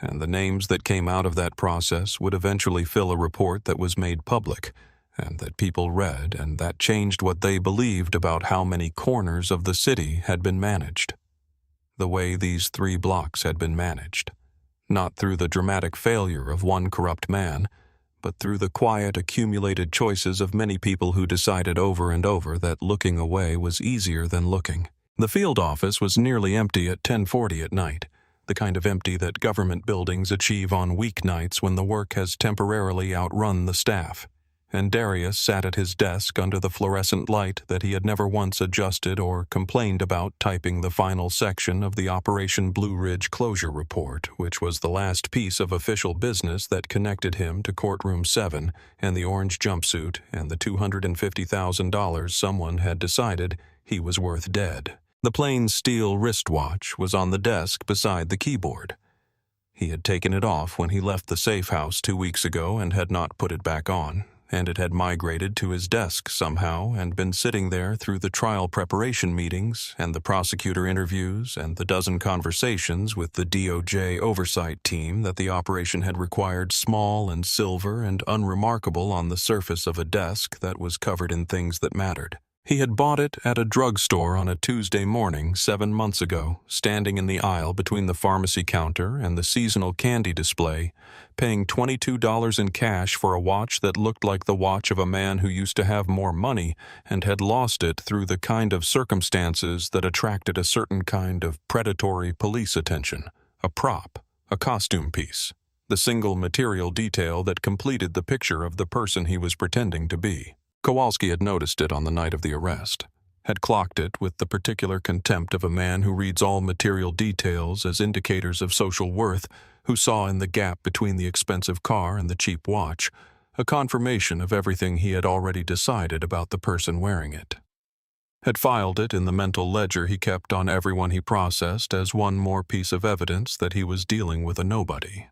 And the names that came out of that process would eventually fill a report that was made public, and that people read, and that changed what they believed about how many corners of the city had been managed. The way these 3 blocks had been managed. Not through the dramatic failure of one corrupt man, but through the quiet, accumulated choices of many people who decided over and over that looking away was easier than looking. The field office was nearly empty at 10:40 at night, the kind of empty that government buildings achieve on weeknights when the work has temporarily outrun the staff. And Darius sat at his desk under the fluorescent light that he had never once adjusted or complained about, typing the final section of the Operation Blue Ridge closure report, which was the last piece of official business that connected him to Courtroom 7 and the orange jumpsuit and the $250,000 someone had decided he was worth dead. The plain steel wristwatch was on the desk beside the keyboard. He had taken it off when he left the safe house 2 weeks ago and had not put it back on. and it had migrated to his desk somehow and been sitting there through the trial preparation meetings and the prosecutor interviews and the dozen conversations with the DOJ oversight team that the operation had required, small and silver and unremarkable on the surface of a desk that was covered in things that mattered. He had bought it at a drugstore on a Tuesday morning 7 months ago, standing in the aisle between the pharmacy counter and the seasonal candy display, paying $22 in cash for a watch that looked like the watch of a man who used to have more money and had lost it through the kind of circumstances that attracted a certain kind of predatory police attention, a prop, a costume piece, the single material detail that completed the picture of the person he was pretending to be. Kowalski had noticed it on the night of the arrest, had clocked it with the particular contempt of a man who reads all material details as indicators of social worth, who saw in the gap between the expensive car and the cheap watch a confirmation of everything he had already decided about the person wearing it. Had filed it in the mental ledger he kept on everyone he processed as one more piece of evidence that he was dealing with a nobody.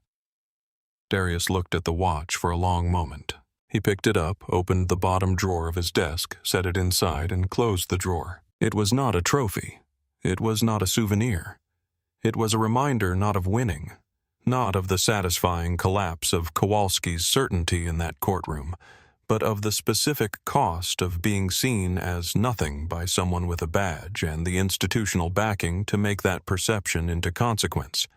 Darius looked at the watch for a long moment. He picked it up, opened the bottom drawer of his desk, set it inside, and closed the drawer. It was not a trophy. It was not a souvenir. It was a reminder not of winning, not of the satisfying collapse of Kowalski's certainty in that courtroom, but of the specific cost of being seen as nothing by someone with a badge and the institutional backing to make that perception into consequence,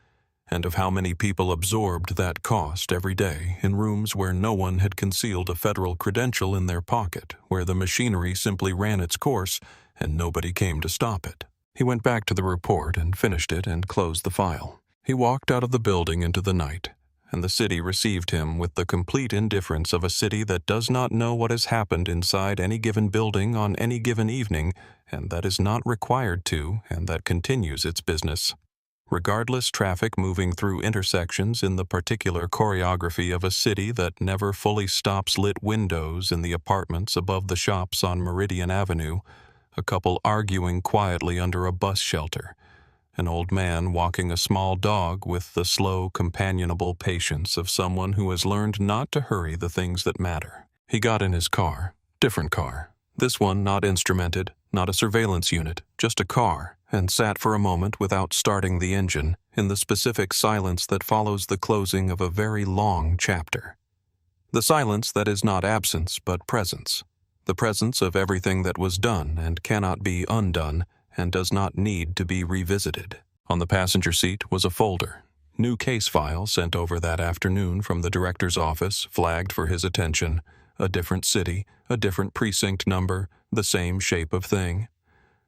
and of how many people absorbed that cost every day in rooms where no one had concealed a federal credential in their pocket, where the machinery simply ran its course and nobody came to stop it. He went back to the report and finished it and closed the file. He walked out of the building into the night, and the city received him with the complete indifference of a city that does not know what has happened inside any given building on any given evening, and that is not required to, and that continues its business. Regardless traffic moving through intersections in the particular choreography of a city that never fully stops lit windows in the apartments above the shops on Meridian Avenue, a couple arguing quietly under a bus shelter, an old man walking a small dog with the slow, companionable patience of someone who has learned not to hurry the things that matter. He got in his car, different car. This one not instrumented, not a surveillance unit, just a car, and sat for a moment without starting the engine, in the specific silence that follows the closing of a very long chapter. The silence that is not absence but presence, the presence of everything that was done and cannot be undone and does not need to be revisited. On the passenger seat was a folder, new case file sent over that afternoon from the director's office, flagged for his attention, a different city, a different precinct number, the same shape of thing.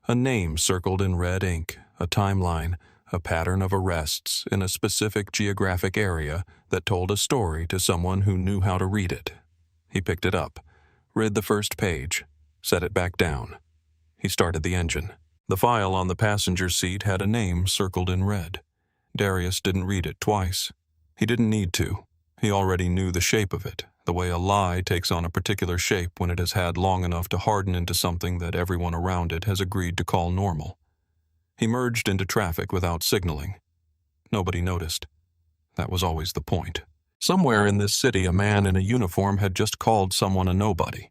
A name circled in red ink, a timeline, a pattern of arrests in a specific geographic area that told a story to someone who knew how to read it. He picked it up, read the first page, set it back down. He started the engine. The file on the passenger seat had a name circled in red. Darius didn't read it twice. He didn't need to. He already knew the shape of it, the way a lie takes on a particular shape when it has had long enough to harden into something that everyone around it has agreed to call normal. He merged into traffic without signaling. Nobody noticed. That was always the point. Somewhere in this city, a man in a uniform had just called someone a nobody.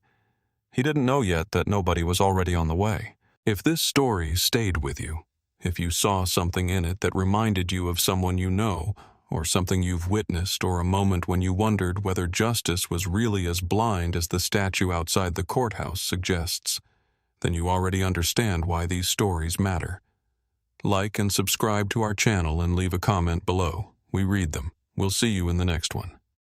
He didn't know yet that nobody was already on the way. If this story stayed with you, if you saw something in it that reminded you of someone you know, or something you've witnessed, or a moment when you wondered whether justice was really as blind as the statue outside the courthouse suggests, then you already understand why these stories matter. Like and subscribe to our channel and leave a comment below. We read them. We'll see you in the next one.